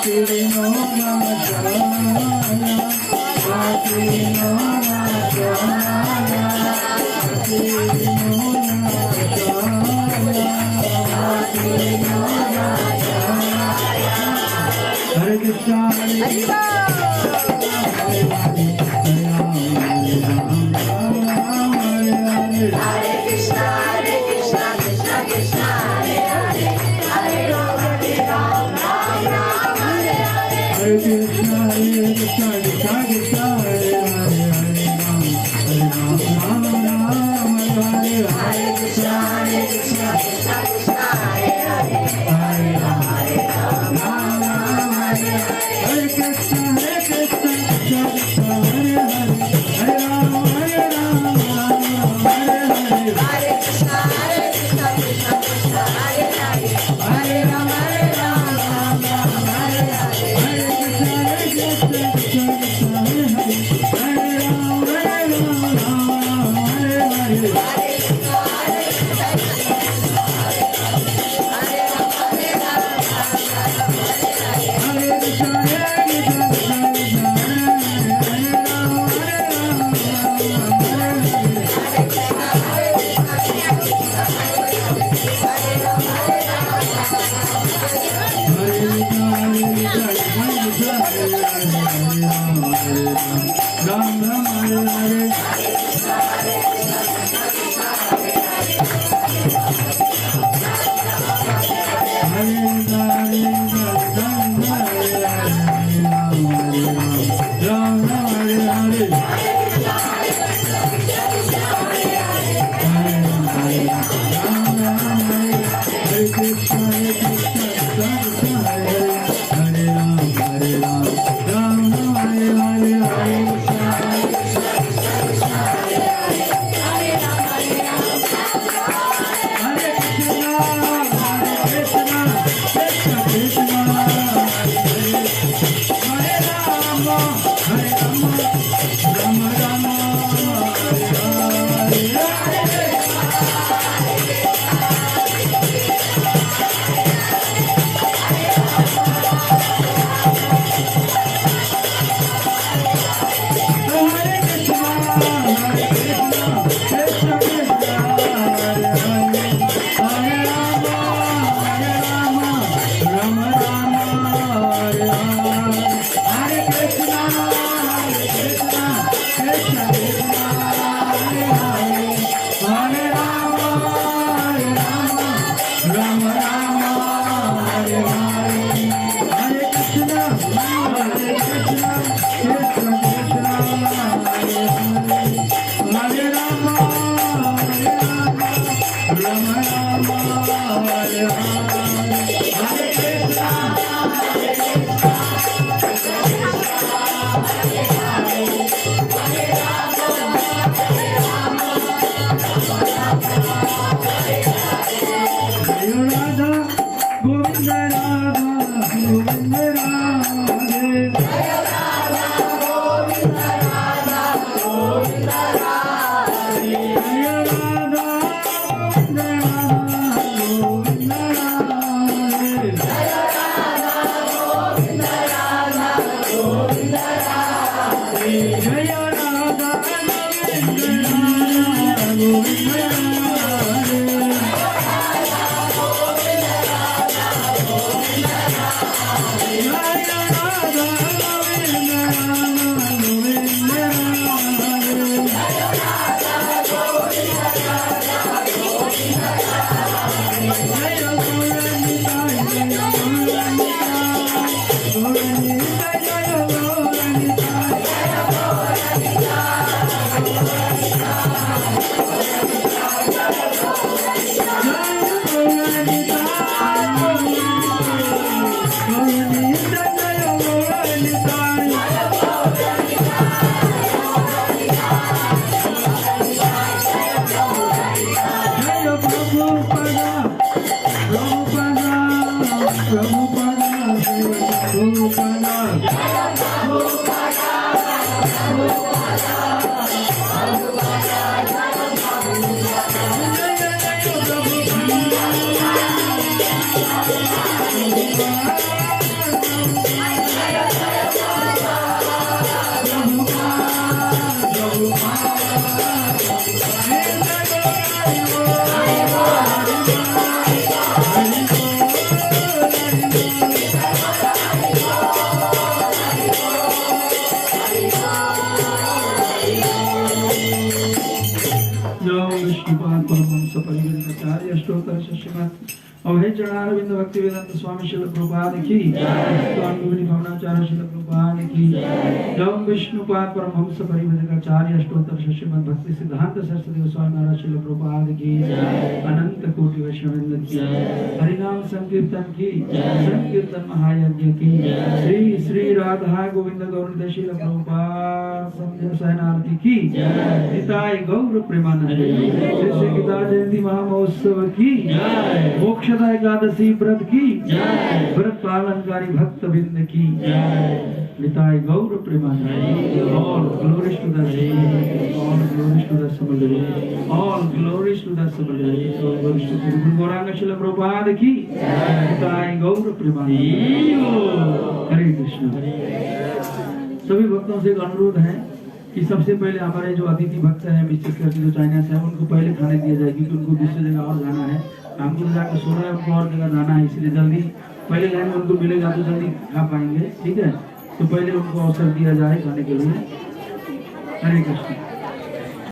Prabhupada अभय चरणारविंद भक्ति वेदांत स्वामी शिल प्रभुपाद की स्वामी गुरु भवनाचार्य शिल प्रभुपाद की जय विष्णुपाद परमहंस परिवृतकाचार्य अष्टोत्तर श्रीमद् भक्ति सिद्धांत सरस्वती गोस्वामी महाराज शिल प्रभुपाद की अनंत कोटि वैष्णववृंद की हरिनाम संकीर्तन की संकीर्तन महायज्ञ की श्री श्री राधा गोविंद गौर शिल प्रभुपाद संध्या सहनारती की निताय गौर प्रेमानंद श्री श्री गीता जयंती महामहोत्सव की मोक्षदा एकादशी व्रत की व्रत पालनकारी भक्त बिंद की निताय गौर प्रेमानंद all glories to the all glories to the समलरी ऑल ग्लोरीज टू द समलरी all glories to Guru Gauranga शिल प्रभुपाद की निताय गौर प्रेमानंद। हरे कृष्ण। सभी भक्तों से एक अनुरोध है कि सबसे पहले हमारे जो अतिथि भक्त हैं विशेष करके जो चाइना से हैं उनको पहले खाने दिया जाए, क्योंकि उनको दूसरी जगह और जाना है, हमको जाकर सोना है, उनको और जगह जाना है, इसलिए जल्दी पहले लाइन में उनको मिलेगा तो जल्दी खा पाएंगे। ठीक है, तो पहले उनको अवसर दिया जाए खाने के लिए। हरे कृष्ण।